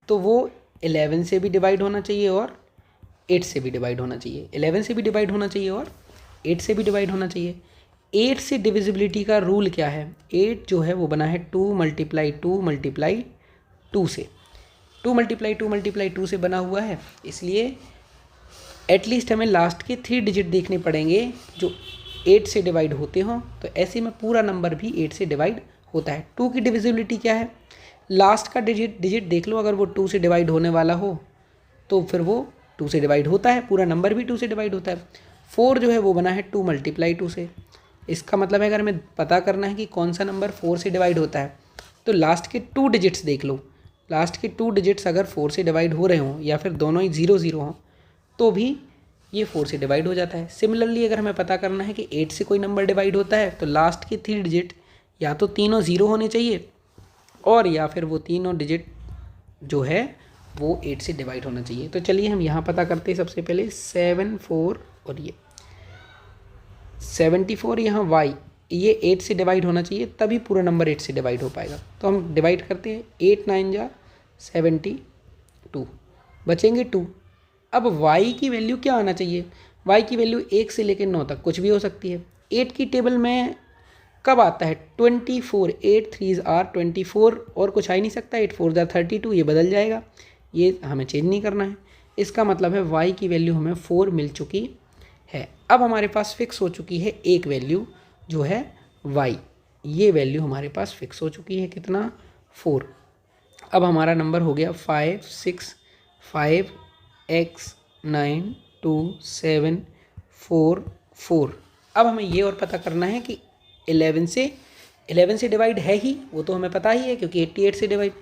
तो वो 11 से भी डिवाइड होना चाहिए और 8 से भी डिवाइड होना चाहिए, 11 से भी डिवाइड होना चाहिए और 8 से भी डिवाइड होना चाहिए। 8 से डिविजिबिलिटी का रूल क्या है? 8 जो है वो बना है 2 × 2 × 2 से, 2 × 2 × 2 से बना हुआ है, इसलिए एटलीस्ट हमें लास्ट के 3 डिजिट देखने पड़ेंगे जो 8 से डिवाइड होते हों। तो ऐसे में पूरा नंबर भी 8 से डिवाइड होता है। 2 की डिविजिबिलिटी क्या है? लास्ट का डिजिट देख लो, अगर वो 2 से डिवाइड होने वाला हो तो फिर वो 2 से डिवाइड होता है, पूरा नंबर भी 2 से डिवाइड होता है। 4 जो है वो बना है 2 × 2 से। इसका मतलब है अगर हमें पता करना है कि कौन सा नंबर 4 से डिवाइड होता है तो लास्ट के 2 डिजिट्स देख लो। लास्ट के 2 डिजिट्स अगर 4 से डिवाइड हो रहे हों या फिर दोनों ही 0 0 हों तो भी ये 4 से डिवाइड हो जाता है। सिमिलरली अगर हमें पता करना है कि 8 से कोई नंबर डिवाइड होता है तो लास्ट के 3 डिजिट या तो तीनों 0 होने चाहिए और या फिर वो तीनों डिजिट जो है वो 8 से डिवाइड होना चाहिए। तो चलिए हम यहाँ पता करते हैं। सबसे पहले 7 4 और ये 74, यहाँ y, ये 8 से डिवाइड होना चाहिए तभी पूरा नंबर 8 से डिवाइड हो पाएगा। तो हम डिवाइड करते हैं, 8 9 जा 72, बचेंगे 2। अब y की वैल्यू क्या आना चाहिए? y की वैल्यू 1 से लेकर 9 तक कुछ भी हो सकती है। 8 की टेबल में कब आता है? 24, 8 3 are 24 और कुछ आ ही नहीं सकता। 8 4 are 32, ये बदल जाएगा, ये हमें चेंज नहीं करना है। इसका मतलब है y की वैल्यू हमें 4 मिल चुकी है। अब हमारे पास फिक्स हो चुकी है एक वैल्यू जो है y, ये वैल्यू हमारे पास फिक्स हो चुकी है, कितना? 4। अब हमारा नंबर हो गया 5 6 5 x 9 2 7 4 4। अब हमें ये और पता करना है कि 11 से डिवाइड है ही, वो तो हमें पता ही है क्योंकि 88 से डिवाइड।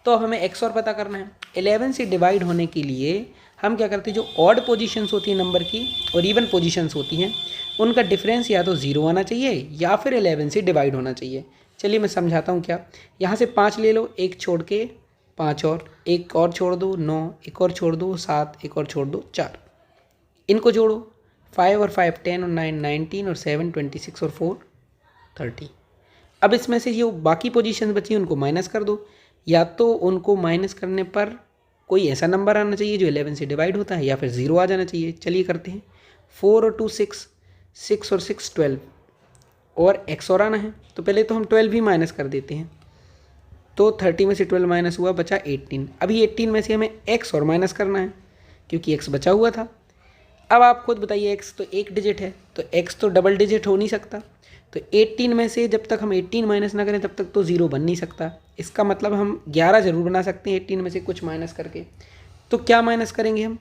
तो अब हमें x और पता करना है। 11 से डिवाइड होने के लिए हम क्या करते हैं, जो ऑड पोजीशंस होती हैं नंबर की और इवन पोजीशंस होती हैं उनका डिफरेंस या तो 0 आना चाहिए या फिर 11 से डिवाइड होना चाहिए। चलिए मैं समझाता हूँ क्या। यहाँ से 5 ले लो, एक छोड़ के 5 और, एक और छोड़ दो 9, एक और छोड़ दो 7, एक और छोड़ दो 4, इनको जोड़ो 5 और 5 10 और 9 19 और 7 26 और 4 30। अब इसमें से जो बाकी पोजीशन बची उनको माइनस कर दो, या तो उनको माइनस करने पर कोई ऐसा नंबर आना चाहिए जो 11 से डिवाइड होता है या फिर 0 आ जाना चाहिए। चलिए करते हैं। 4 और 2 6, 6 और 6 12 और x और आना है, तो पहले तो हम 12 भी माइनस कर देते हैं। तो 30 में से 12 माइनस हुआ, बचा 18। अभी 18 में से हमें x और माइनस करना है क्योंकि x बचा हुआ था। अब आप खुद बताइए, x तो एक डिजिट है तो x तो डबल डिजिट हो नहीं सकता, तो 18 में से जब तक हम 18 माइनस ना करें तब तक तो 0 बन नहीं सकता। इसका मतलब हम 11 ज़रूर बना सकते हैं 18 में से कुछ माइनस करके। तो क्या माइनस करेंगे हम,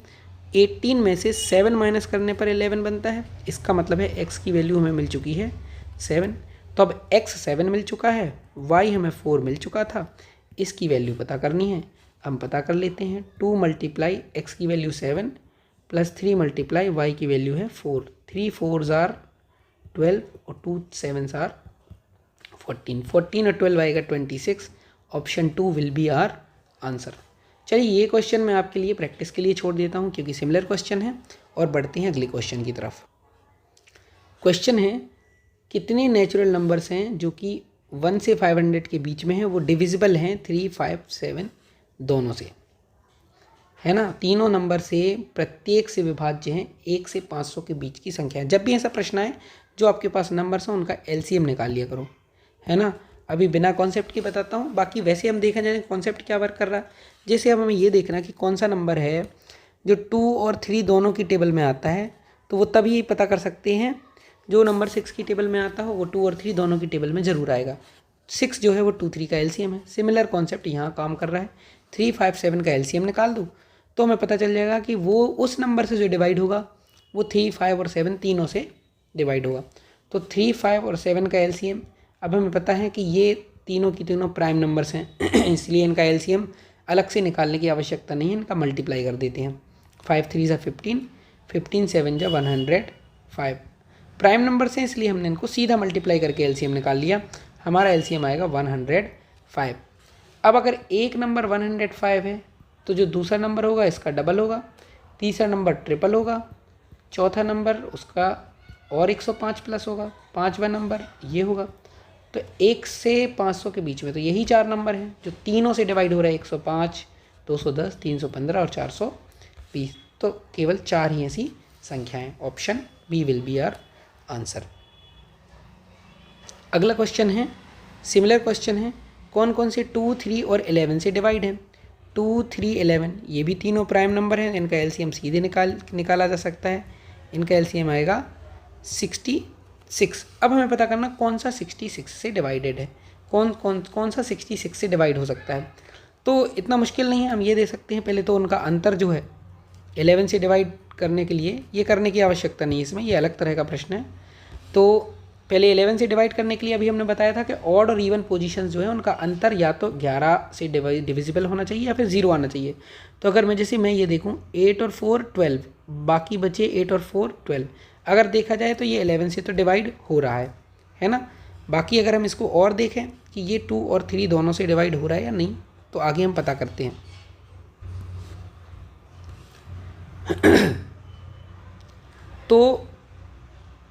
18 में से 7 माइनस करने पर 11 बनता है। इसका मतलब है x की वैल्यू हमें मिल चुकी है 7। तो अब x 7 मिल चुका है, y हमें 4 मिल चुका था, इसकी वैल्यू पता करनी है। हम पता कर लेते हैं। 2 मल्टीप्लाई x की वैल्यू 7 प्लस 3 मल्टीप्लाई y की वैल्यू है 4। 3 4s आर 12 और 2 7s आर 14। 14 और 12 आएगा 26। Option 2 will be our answer. चलिए ये क्वेश्चन मैं आपके लिए प्रैक्टिस के लिए छोड़ देता हूँ क्योंकि सिमिलर क्वेश्चन है, और बढ़ते हैं अगले क्वेश्चन की तरफ। क्वेश्चन है कितने नेचुरल नंबर्स हैं जो कि 1 से 500 के बीच में हैं, वो डिविजिबल हैं 3, 5, 7 दोनों से, है ना। तीनों नंबर से प्रत्येक से विभाज्य हैं 1 से 500 के बीच की संख्या है। जब भी ऐसा प्रश्न आए जो आपके पास नंबर्स हैं उनका एलसीएम निकाल लिया करो, है ना। अभी बिना कॉन्सेप्ट के बताता हूँ, बाकी वैसे हम देखा जाए कॉन्सेप्ट क्या वर्क कर रहा है। जैसे अब हमें ये देखना कि कौन सा नंबर है जो 2 और 3 दोनों की टेबल में आता है, तो वो तभी पता कर सकते हैं जो नंबर 6 की टेबल में आता हो वो 2 और 3 दोनों की टेबल में ज़रूर आएगा। 6 जो है वो 2, 3 का एलसीएम है। सिमिलर कॉन्सेप्ट यहाँ काम कर रहा है। 3, 5, 7 का एलसीएम निकाल दूँ तो हमें पता चल जाएगा कि वो उस नंबर से जो डिवाइड होगा वो 3, 5 और 7 तीनों से डिवाइड होगा। तो 3, 5 और 7 का एलसीएम, अब हमें पता है कि ये तीनों की तीनों प्राइम नंबर्स हैं इसलिए इनका एलसीएम अलग से निकालने की आवश्यकता नहीं है, इनका मल्टीप्लाई कर देते हैं। 5 3 15, 15 7 105 प्राइम नंबर से, इसलिए हमने इनको सीधा मल्टीप्लाई करके एलसीएम निकाल लिया। हमारा एलसीएम आएगा 105। अब अगर एक नंबर 105 है तो जो दूसरा नंबर होगा इसका डबल होगा, तीसरा नंबर ट्रिपल होगा, चौथा नंबर उसका और 105 प्लस होगा, पाँचवा नंबर ये होगा। तो 1 से 500 के बीच में तो यही 4 नंबर हैं जो तीनों से डिवाइड हो रहा है, 105, 210, 315 और 420। तो केवल 4 ही ऐसी संख्याएं। Option B will be our answer. अगला क्वेश्चन है, सिमिलर क्वेश्चन है, कौन कौन से 2, 3 और 11 से डिवाइड हैं। 2, 3, 11 ये भी तीनों प्राइम नंबर हैं, इनका एलसीएम सीधे निकाला जा सकता है। इनका एलसीएम आएगा 66। अब हमें पता करना कौन सा 66 से डिवाइडेड है, कौन सा 66 से डिवाइड हो सकता है। तो इतना मुश्किल नहीं है, हम ये दे सकते हैं। पहले तो उनका अंतर जो है 11 से डिवाइड करने के लिए ये करने की आवश्यकता नहीं है, इसमें ये अलग तरह का प्रश्न है। तो पहले 11 से डिवाइड करने के लिए अभी हमने बताया था कि ऑड और इवन पोजीशंस जो है उनका अंतर या तो 11 से डिविजिबल होना चाहिए या फिर 0 आना चाहिए। तो अगर मैं ये देखूँ 8 और 4 12, बाकी बचे 8 और 4 12। अगर देखा जाए तो ये 11 से तो डिवाइड हो रहा है ना। बाकी अगर हम इसको और देखें कि ये 2 और 3 दोनों से डिवाइड हो रहा है या नहीं, तो आगे हम पता करते हैं। तो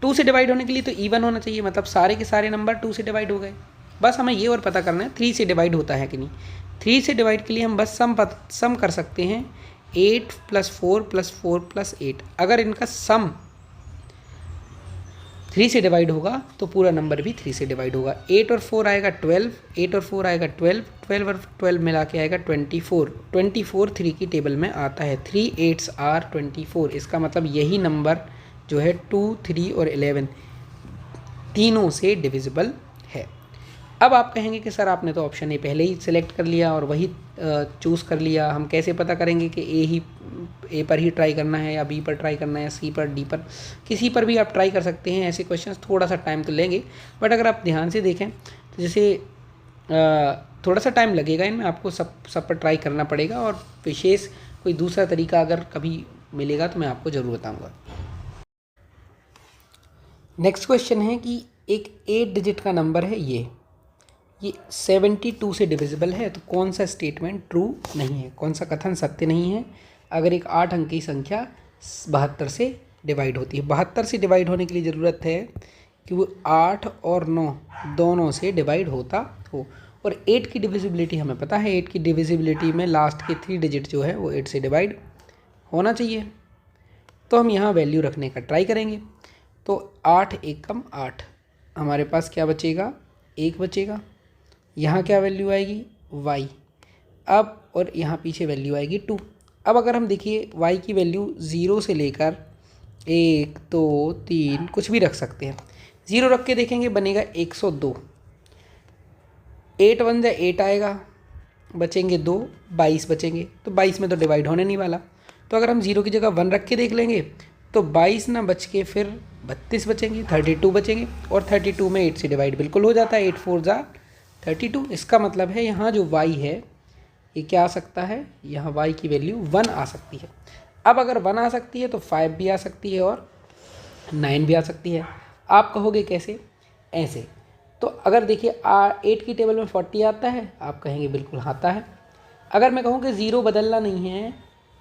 2 से डिवाइड होने के लिए तो इवन होना चाहिए, मतलब सारे के सारे नंबर 2 से डिवाइड हो गए। बस हमें ये और पता करना है 3 से डिवाइड होता है कि नहीं। 3 से डिवाइड के लिए हम बस सम कर सकते हैं, 8 + 4 + 4 + 8। अगर इनका सम 3 से डिवाइड होगा तो पूरा नंबर भी 3 से डिवाइड होगा। 8 और 4 आएगा 12, 8 और 4 आएगा 12, 12 और 12 मिला के आएगा 24। 24 3 की टेबल में आता है। 3 8s आर 24। इसका मतलब यही नंबर जो है 2, 3 और 11 तीनों से डिविजिबल है। अब आप कहेंगे कि सर आपने तो ऑप्शन ए पहले ही सिलेक्ट कर लिया और वही चूज़ कर लिया, हम कैसे पता करेंगे कि ए पर ही ट्राई करना है या बी पर ट्राई करना है या सी पर, डी पर, किसी पर भी आप ट्राई कर सकते हैं। ऐसे क्वेश्चंस थोड़ा सा टाइम तो लेंगे, बट अगर आप ध्यान से देखें तो जैसे थोड़ा सा टाइम लगेगा इनमें, आपको सब पर ट्राई करना पड़ेगा। और विशेष कोई दूसरा तरीका अगर कभी मिलेगा तो मैं आपको ज़रूर बताऊँगा। नेक्स्ट क्वेश्चन है कि एक 8 डिजिट का नंबर है ये 72 से डिविजिबल है, तो कौन सा स्टेटमेंट ट्रू नहीं है, कौन सा कथन सत्य नहीं है अगर एक 8 अंक की संख्या 72 से डिवाइड होती है। 72 से डिवाइड होने के लिए ज़रूरत है कि वो 8 और 9 दोनों से डिवाइड होता हो। और 8 की डिविजिबिलिटी हमें पता है, 8 की डिविजिबिलिटी में लास्ट के 3 डिजिट जो है वो 8 से डिवाइड होना चाहिए। तो हम यहाँ वैल्यू रखने का ट्राई करेंगे। तो 8 एकम 8, हमारे पास क्या बचेगा, 1 बचेगा। यहाँ क्या वैल्यू आएगी, y। अब और यहाँ पीछे वैल्यू आएगी 2। अब अगर हम देखिए y की वैल्यू 0 से लेकर 1 2 3 कुछ भी रख सकते हैं। ज़ीरो रख के देखेंगे, बनेगा 102। 8 1 8 आएगा, बचेंगे 2, 22 बचेंगे। तो 22 में तो डिवाइड होने नहीं वाला, तो अगर हम ज़ीरो की जगह 1 रख के देख लेंगे तो 22 ना बच के फिर 32 बचेंगे, 32 बचेंगे। और 32 में 8 से डिवाइड बिल्कुल हो जाता है, 8 4 जा 32। इसका मतलब है यहाँ जो y है ये क्या आ सकता है, यहाँ y की वैल्यू 1 आ सकती है। अब अगर 1 आ सकती है तो 5 भी आ सकती है और 9 भी आ सकती है। आप कहोगे कैसे, ऐसे। तो अगर देखिए 8 की टेबल में 40 आता है, आप कहेंगे बिल्कुल आता है। अगर मैं कहूँ कि ज़ीरो बदलना नहीं है,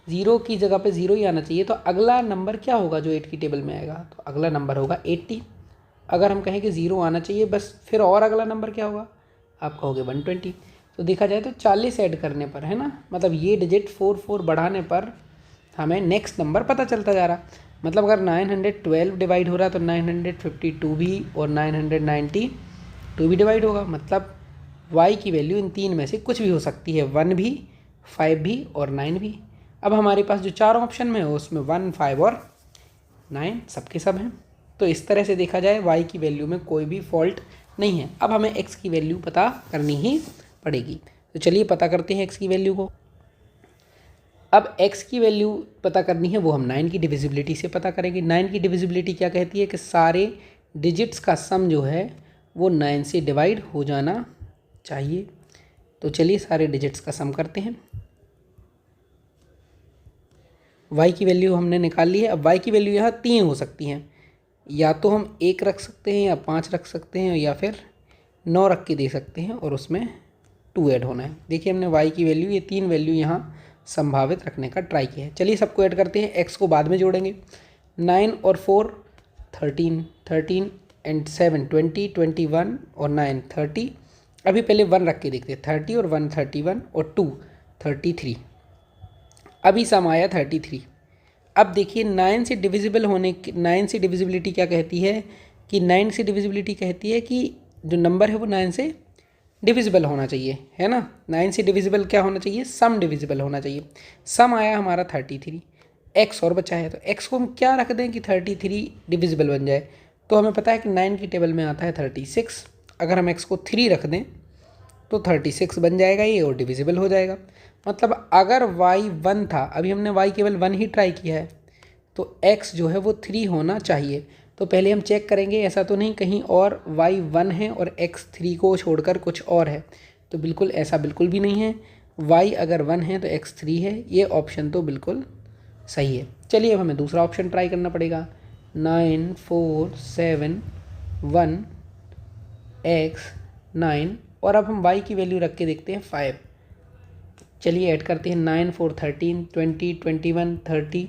ज़ीरो की जगह पे ज़ीरो ही आना चाहिए, तो अगला नंबर क्या होगा जो 8 की टेबल में आएगा, तो अगला नंबर होगा 80। अगर हम कहें कि ज़ीरो आना चाहिए बस, फिर और अगला नंबर क्या होगा, आप कहोगे 120। तो देखा जाए तो 40 ऐड करने पर, है ना, मतलब ये डिजिट 4 4 बढ़ाने पर हमें नेक्स्ट नंबर पता चलता जा रहा। मतलब अगर 912 डिवाइड हो रहा है तो 952 भी और 992 भी डिवाइड होगा। मतलब y की वैल्यू इन तीन में से कुछ भी हो सकती है, 1 भी, 5 भी और 9 भी। अब हमारे पास जो चार ऑप्शन में है उसमें 1 5 और 9 सबके सब हैं। तो इस तरह से देखा जाए y की वैल्यू में कोई भी फॉल्ट नहीं है। अब हमें x की वैल्यू पता करनी ही पड़ेगी, तो चलिए पता करते हैं x की वैल्यू को। अब x की वैल्यू पता करनी है, वो हम 9 की डिविजिबिलिटी से पता करेंगे। 9 की डिविजिबिलिटी क्या कहती है कि सारे डिजिट्स का सम जो है वो 9 से डिवाइड हो जाना चाहिए। तो चलिए सारे डिजिट्स का सम करते हैं। y की वैल्यू हमने निकाल ली है। अब y की वैल्यू यहाँ 3 हो सकती हैं, या तो हम 1 रख सकते हैं, या 5 रख सकते हैं, या फिर 9 रख के दे सकते हैं और उसमें 2 ऐड होना है। देखिए हमने y की वैल्यू, ये 3 वैल्यू यहाँ संभावित रखने का ट्राई किया है। चलिए सबको ऐड करते हैं, x को बाद में जोड़ेंगे। 9 और 4 13, 13 एंड 7 20, 21 और 9 30। अभी पहले 1 रख के देखते हैं, 30 और 1 31 और 2 33। अभी सम आया 33। अब देखिए 9 से डिविजिबल होने की, 9 से डिविजिबिलिटी क्या कहती है कि 9 से डिविजिबिलिटी कहती है कि जो नंबर है वो 9 से डिविजिबल होना चाहिए, है ना। 9 से डिविजिबल क्या होना चाहिए, सम डिविजिबल होना चाहिए। सम आया हमारा 33, एक्स और बचा है, तो एक्स को हम क्या रख दें कि 33 डिविजिबल बन जाए। तो हमें पता है कि 9 की टेबल में आता है 36। अगर हम एक्स को 3 रख दें तो 36 बन जाएगा ये और डिविजिबल हो जाएगा। मतलब अगर y 1 था, अभी हमने y केवल 1 ही ट्राई किया है, तो x जो है वो 3 होना चाहिए। तो पहले हम चेक करेंगे ऐसा तो नहीं कहीं और y 1 है और x 3 को छोड़कर कुछ और है, तो बिल्कुल ऐसा बिल्कुल भी नहीं है। y अगर 1 है तो x 3 है, ये ऑप्शन तो बिल्कुल सही है। चलिए अब हमें दूसरा ऑप्शन ट्राई करना पड़ेगा। 9 4 7 1 x 9 और अब हम y की वैल्यू रख के देखते हैं 5। चलिए ऐड करते हैं, 9 4 13 20 21 30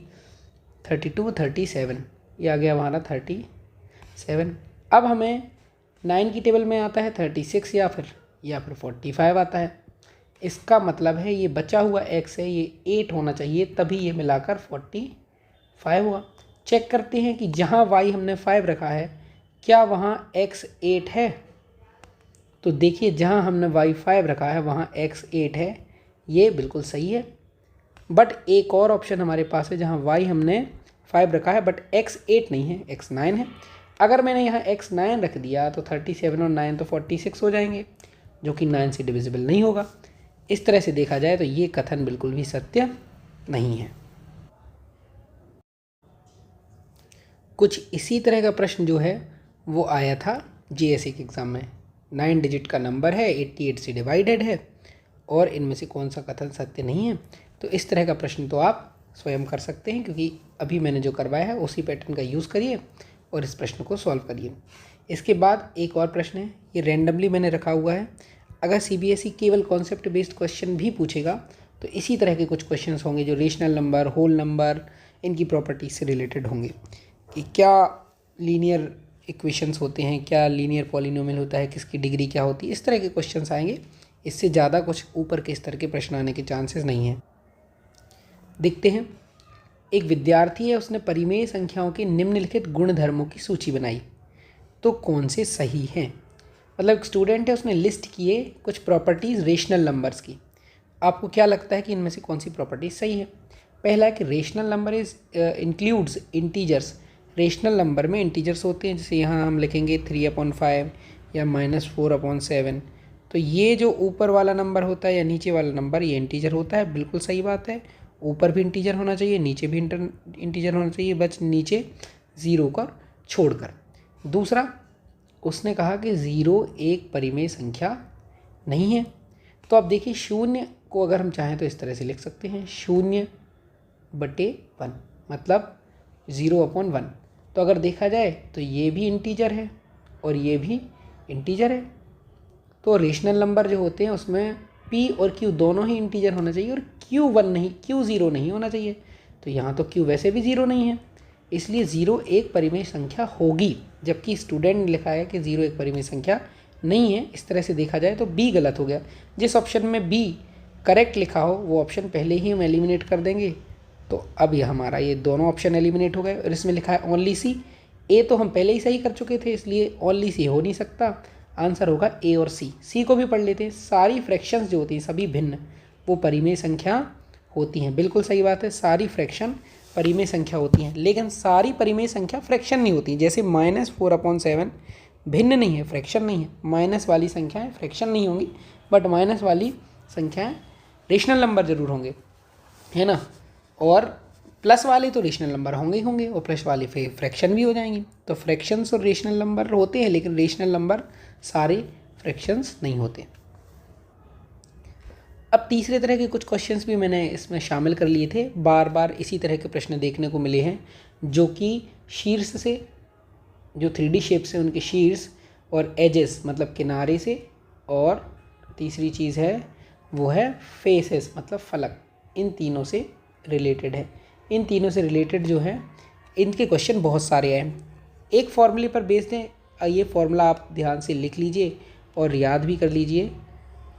32 37, ये आ गया हमारा 37। अब हमें 9 की टेबल में आता है 36 या फिर 45 आता है। इसका मतलब है ये बचा हुआ x है ये 8 होना चाहिए, तभी ये मिलाकर 45 हुआ। चेक करते हैं कि जहाँ y हमने 5 रखा है क्या वहाँ x 8 है। तो देखिए जहाँ हमने y 5 रखा है वहाँ x 8 है, ये बिल्कुल सही है। बट एक और ऑप्शन हमारे पास है जहाँ y हमने 5 रखा है बट x 8 नहीं है, x 9 है। अगर मैंने यहाँ x 9 रख दिया तो 37 और 9 तो 46 हो जाएंगे, जो कि 9 से डिविजिबल नहीं होगा। इस तरह से देखा जाए तो ये कथन बिल्कुल भी सत्य नहीं है। कुछ इसी तरह का प्रश्न जो है वो आया था JSE के एग्ज़ाम में। 9 डिजिट का नंबर है, 88 से डिवाइडेड है और इनमें से कौन सा कथन सत्य नहीं है। तो इस तरह का प्रश्न तो आप स्वयं कर सकते हैं, क्योंकि अभी मैंने जो करवाया है उसी पैटर्न का यूज़ करिए और इस प्रश्न को सॉल्व करिए। इसके बाद एक और प्रश्न है, ये रैंडमली मैंने रखा हुआ है। अगर CBSE केवल कॉन्सेप्ट बेस्ड क्वेश्चन भी पूछेगा तो इसी तरह के कुछ क्वेश्चंस होंगे जो रेशनल नंबर, होल नंबर, इनकी प्रॉपर्टीज से रिलेटेड होंगे कि क्या लीनियर इक्वेशंस होते हैं, क्या लीनियर पॉलिनोमियल होता है, किसकी डिग्री क्या होती है, इस तरह के क्वेश्चंस आएंगे। इससे ज़्यादा कुछ ऊपर के स्तर के प्रश्न आने के चांसेस नहीं हैं। देखते हैं, एक विद्यार्थी है, उसने परिमेय संख्याओं के निम्नलिखित गुणधर्मों की सूची बनाई, तो कौन से सही हैं। मतलब स्टूडेंट है, उसने लिस्ट किए कुछ प्रॉपर्टीज़ रेशनल नंबर्स की। आपको क्या लगता है कि इनमें से कौन सी प्रॉपर्टीज सही है। पहला है कि rational number includes integers rational number में इंटीजर्स होते हैं, जैसे यहाँ हम लिखेंगे 3/5 या -4/7। तो ये जो ऊपर वाला नंबर होता है या नीचे वाला नंबर, ये इंटीजर होता है, बिल्कुल सही बात है। ऊपर भी इंटीजर होना चाहिए, नीचे भी इंटीजर होना चाहिए, बस नीचे 0 का छोड़कर। दूसरा, उसने कहा कि 0 एक परिमेय संख्या नहीं है। तो अब देखिए, शून्य को अगर हम चाहें तो इस तरह से लिख सकते हैं, 0/1 मतलब 0/1। तो अगर देखा जाए तो ये भी इंटीजर है और ये भी इंटीजर है। तो रेशनल नंबर जो होते हैं उसमें p और q दोनों ही इंटीजर होना चाहिए और q1 नहीं, q0 नहीं होना चाहिए। तो यहाँ तो q वैसे भी 0 नहीं है, इसलिए 0 एक परिमेय संख्या होगी, जबकि स्टूडेंट ने लिखा है कि 0 एक परिमेय संख्या नहीं है। इस तरह से देखा जाए तो b गलत हो गया। जिस ऑप्शन में b करेक्ट लिखा हो वो ऑप्शन पहले ही हम एलिमिनेट कर देंगे। तो अब ये हमारा ये दोनों ऑप्शन एलिमिनेट हो गए और इसमें लिखा है ओनली सी। ए तो हम पहले ही सही कर चुके थे, इसलिए ओनली सी हो नहीं सकता। आंसर होगा ए और सी। सी को भी पढ़ लेते हैं। सारी फ्रैक्शंस जो होती हैं सभी भिन्न, वो परिमेय संख्या होती हैं। बिल्कुल सही बात है, सारी फ्रैक्शन परिमेय संख्या होती हैं, लेकिन सारी परिमेय संख्या फ्रैक्शन नहीं होती। जैसे -4/7 भिन्न नहीं है, फ्रैक्शन नहीं है। माइनस वाली संख्याएँ फ्रैक्शन नहीं होंगी, बट माइनस वाली संख्याएँ रेशनल नंबर जरूर होंगे, है ना। और प्लस वाले तो रेशनल नंबर होंगे ही होंगे और प्लस वाले फ्रैक्शन भी हो जाएंगी। तो फ्रैक्शंस और रेशनल नंबर होते हैं, लेकिन रेशनल नंबर सारे फ्रैक्शंस नहीं होते। अब तीसरे तरह के कुछ क्वेश्चंस भी मैंने इसमें शामिल कर लिए थे। बार बार इसी तरह के प्रश्न देखने को मिले हैं, जो कि शीर्ष से, जो 3D शेप्स हैं उनके शीर्ष और एजेस मतलब किनारे से, और तीसरी चीज़ है वो है फेसेस मतलब फलक, इन तीनों से रिलेटेड है। इन तीनों से रिलेटेड जो है इनके क्वेश्चन बहुत सारे हैं। एक फॉर्मूले पर बेस्ड है, ये फॉर्मूला आप ध्यान से लिख लीजिए और याद भी कर लीजिए।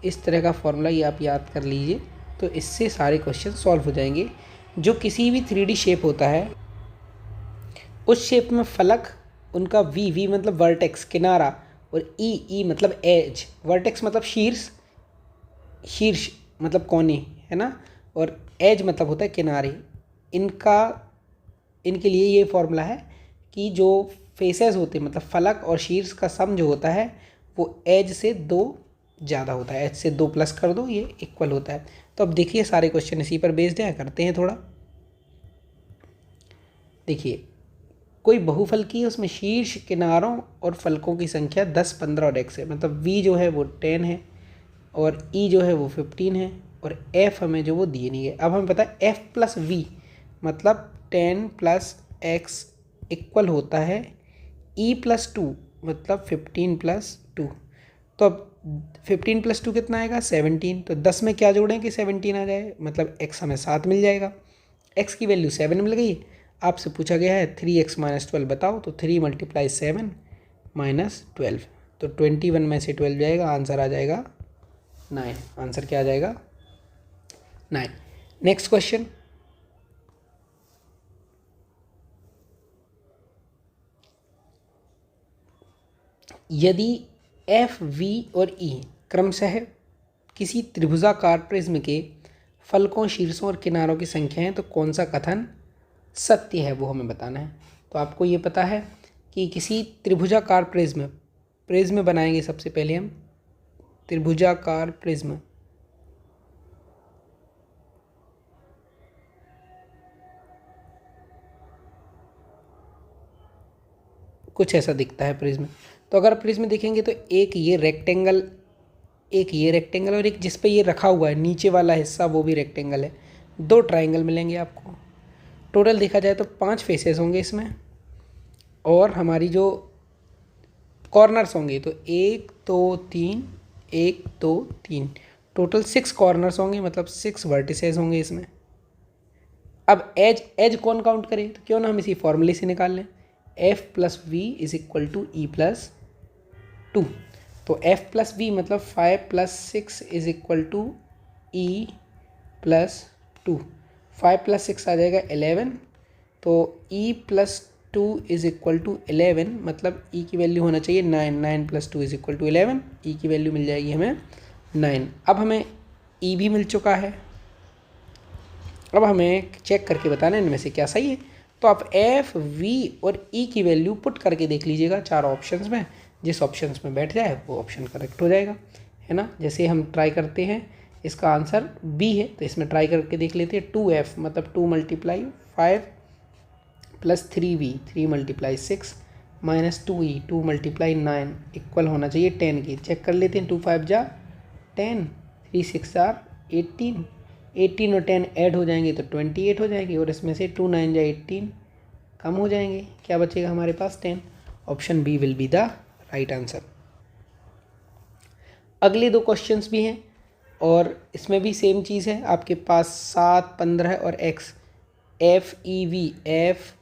इस तरह का फॉर्मूला ये आप याद कर लीजिए, तो इससे सारे क्वेश्चन सॉल्व हो जाएंगे। जो किसी भी 3D शेप होता है, उस शेप में फलक उनका वी मतलब वर्टेक्स किनारा, और ई मतलब एज। वर्टेक्स मतलब शीर्ष मतलब कोने, है ना, और एज मतलब होता है किनारे। इनके लिए ये फॉर्मूला है कि जो फेसेस होते हैं मतलब फलक और शीर्ष का सम जो होता है वो एज से 2 ज़्यादा होता है। एज से 2 प्लस कर दो, ये इक्वल होता है। तो अब देखिए सारे क्वेश्चन इसी पर बेस्ड है, करते हैं थोड़ा। देखिए, कोई बहुफलकी है, उसमें शीर्ष किनारों और फलकों की संख्या 10, 15 और x है। मतलब v जो है वो 10 है और e जो है वो 15 है और f हमें जो वो दिए नहीं है। अब हमें पता है f प्लस v मतलब 10 प्लस x इक्वल होता है e प्लस 2 मतलब 15 प्लस 2। तो अब 15 प्लस 2 कितना आएगा? 17। तो 10 में क्या जोड़ें कि 17 आ जाए, मतलब x हमें 7 मिल जाएगा। x की वैल्यू 7 मिल गई। आपसे पूछा गया है 3x - 12 बताओ, तो 3 × 7 - 12, तो 21 में से 12 जाएगा, आंसर आ जाएगा 9। आंसर क्या आ जाएगा? 9। नेक्स्ट क्वेश्चन, यदि एफ, वी और ई क्रमशः किसी त्रिभुजाकार प्रिज्म के फलकों, शीर्षों और किनारों की संख्या है, तो कौन सा कथन सत्य है वो हमें बताना है। तो आपको ये पता है कि किसी त्रिभुजाकार प्रिज्म बनाएंगे। सबसे पहले हम त्रिभुजाकार प्रिज्म, कुछ ऐसा दिखता है प्रिज्म। तो अगर प्रिज्म देखेंगे तो एक ये रेक्टेंगल और एक जिस पे ये रखा हुआ है नीचे वाला हिस्सा वो भी रेक्टेंगल है। 2 ट्राइंगल मिलेंगे आपको। टोटल देखा जाए तो 5 फेसेस होंगे इसमें, और हमारी जो कॉर्नर्स होंगे तो 1 2 3 1 2 3, टोटल 6 कॉर्नर्स होंगे, मतलब 6 वर्टिसेस होंगे इसमें। अब एज कौन काउंट करे, तो क्यों ना हम इसी फॉर्मूले से निकाल लें। f + v = e + 2। तो f + v मतलब 5 + 6 = e + 2। 5 + 6 आ जाएगा 11। तो e + 2 = 11, मतलब e की वैल्यू होना चाहिए 9। 9 + 2 = 11। e की वैल्यू मिल जाएगी हमें 9। अब हमें e भी मिल चुका है। अब हमें चेक करके बताना है इनमें से क्या सही है। तो आप एफ, वी और ई की वैल्यू पुट करके देख लीजिएगा 4 ऑप्शंस में, जिस ऑप्शंस में बैठ जाए वो ऑप्शन करेक्ट हो जाएगा, है ना। जैसे हम ट्राई करते हैं, इसका आंसर बी है, तो इसमें ट्राई करके देख लेते हैं। 2f मतलब 2 × 5 + 3v 3 × 6 - 2e 2 × 9 इक्वल होना चाहिए 10 की। चेक कर लेते हैं, 2 5 जा 10, 3 6 आर 18, 18 और 10 ऐड हो जाएंगे तो 28 हो जाएगी, और इसमें से 2 9 जा 18 कम हो जाएंगे, क्या बचेगा हमारे पास 10। Option B will be the right answer. अगले 2 क्वेश्चंस भी हैं और इसमें भी सेम चीज़ है। आपके पास 7, 15 और x, F E V, F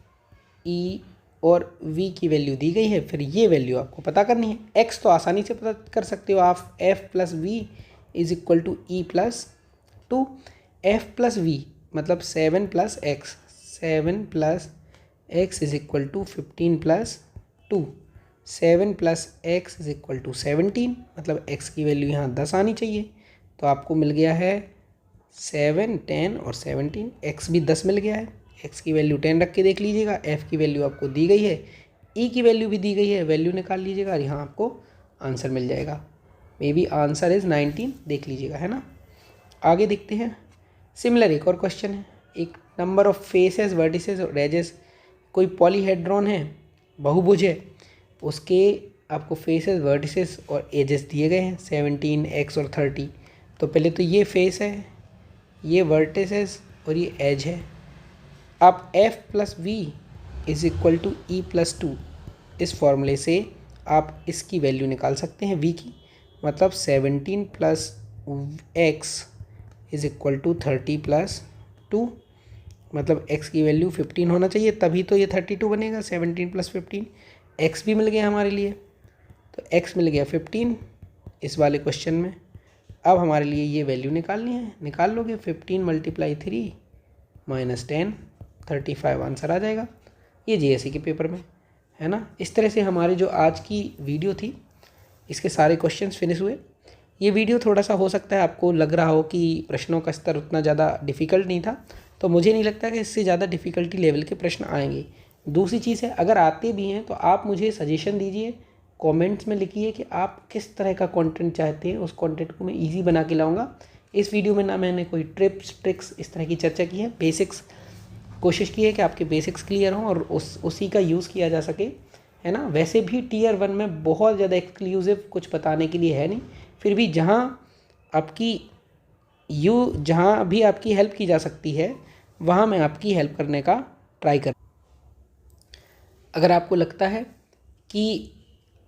E और v की वैल्यू दी गई है। फिर ये वैल्यू आपको पता करनी है। x तो आसानी से पता कर सकते हो आप, f + v = e + 2। f + v मतलब 7 + x, 7 + x = 15 + 2, 7 + x = 17, मतलब x की वैल्यू यहाँ 10 आनी चाहिए। तो आपको मिल गया है 7, 10 और 17, x भी 10 मिल गया है। x की वैल्यू 10 रख के देख लीजिएगा, f की वैल्यू आपको दी गई है, e की वैल्यू भी दी गई है, वैल्यू निकाल लीजिएगा और यहाँ आपको आंसर मिल जाएगा। मे बी आंसर इज़ 19, देख लीजिएगा, है ना। आगे देखते हैं। सिमिलर एक और क्वेश्चन है। एक नंबर ऑफ फेसेस, वर्टिसेस और एजेस, कोई पॉलीहेड्रॉन है, बहुभुज है, उसके आपको फेसेस, वर्टिसेस और एजेस दिए गए हैं 17, x और 30। तो पहले तो ये फेस है, ये वर्टिसेस और ये एज है। आप f + v = e + 2, इस फॉर्मूले से आप इसकी वैल्यू निकाल सकते हैं v की, मतलब 17 + x = 30 + 2, मतलब x की वैल्यू 15 होना चाहिए, तभी तो ये 32 बनेगा। 17 + 15, x भी मिल गया हमारे लिए, तो x मिल गया 15 इस वाले क्वेश्चन में। अब हमारे लिए ये वैल्यू निकालनी है, निकाल लोगे। 15 × 3 - 10, 35 आंसर आ जाएगा। ये जीएसई के पेपर में, है ना। इस तरह से हमारी जो आज की वीडियो थी, इसके सारे क्वेश्चंस फिनिश हुए। ये वीडियो थोड़ा सा हो सकता है आपको लग रहा हो कि प्रश्नों का स्तर उतना ज़्यादा डिफ़िकल्ट नहीं था, तो मुझे नहीं लगता कि इससे ज़्यादा डिफ़िकल्टी लेवल के प्रश्न आएंगे। दूसरी चीज़ है, अगर आते भी हैं तो आप मुझे सजेशन दीजिए, कमेंट्स में लिखिए कि आप किस तरह का कंटेंट चाहते हैं, उस कंटेंट को मैं इजी बना के लाऊंगा। इस वीडियो में ना मैंने कोई टिप्स, ट्रिक्स इस तरह की चर्चा की है, बेसिक्स कोशिश की है कि आपके बेसिक्स क्लियर हों और उसी का यूज़ किया जा सके, है ना। वैसे भी Tier 1 में बहुत ज़्यादा एक्सक्लूसिव कुछ बताने के लिए है नहीं, फिर भी जहाँ भी आपकी हेल्प की जा सकती है, वहाँ मैं आपकी हेल्प करने का ट्राई कर। अगर आपको लगता है कि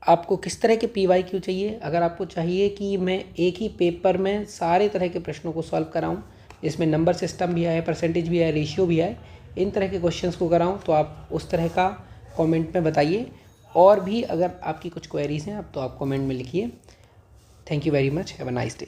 आपको किस तरह के PYQ चाहिए, अगर आपको चाहिए कि मैं एक ही पेपर में सारे तरह के प्रश्नों को सॉल्व कराऊं, जिसमें नंबर सिस्टम भी आए, परसेंटेज भी आए, रेशियो भी आए, इन तरह के क्वेश्चंस को कराऊं, तो आप उस तरह का कमेंट में बताइए। और भी अगर आपकी कुछ क्वेरीज हैं तो आप कमेंट में लिखिए। Thank you very much, have a nice day.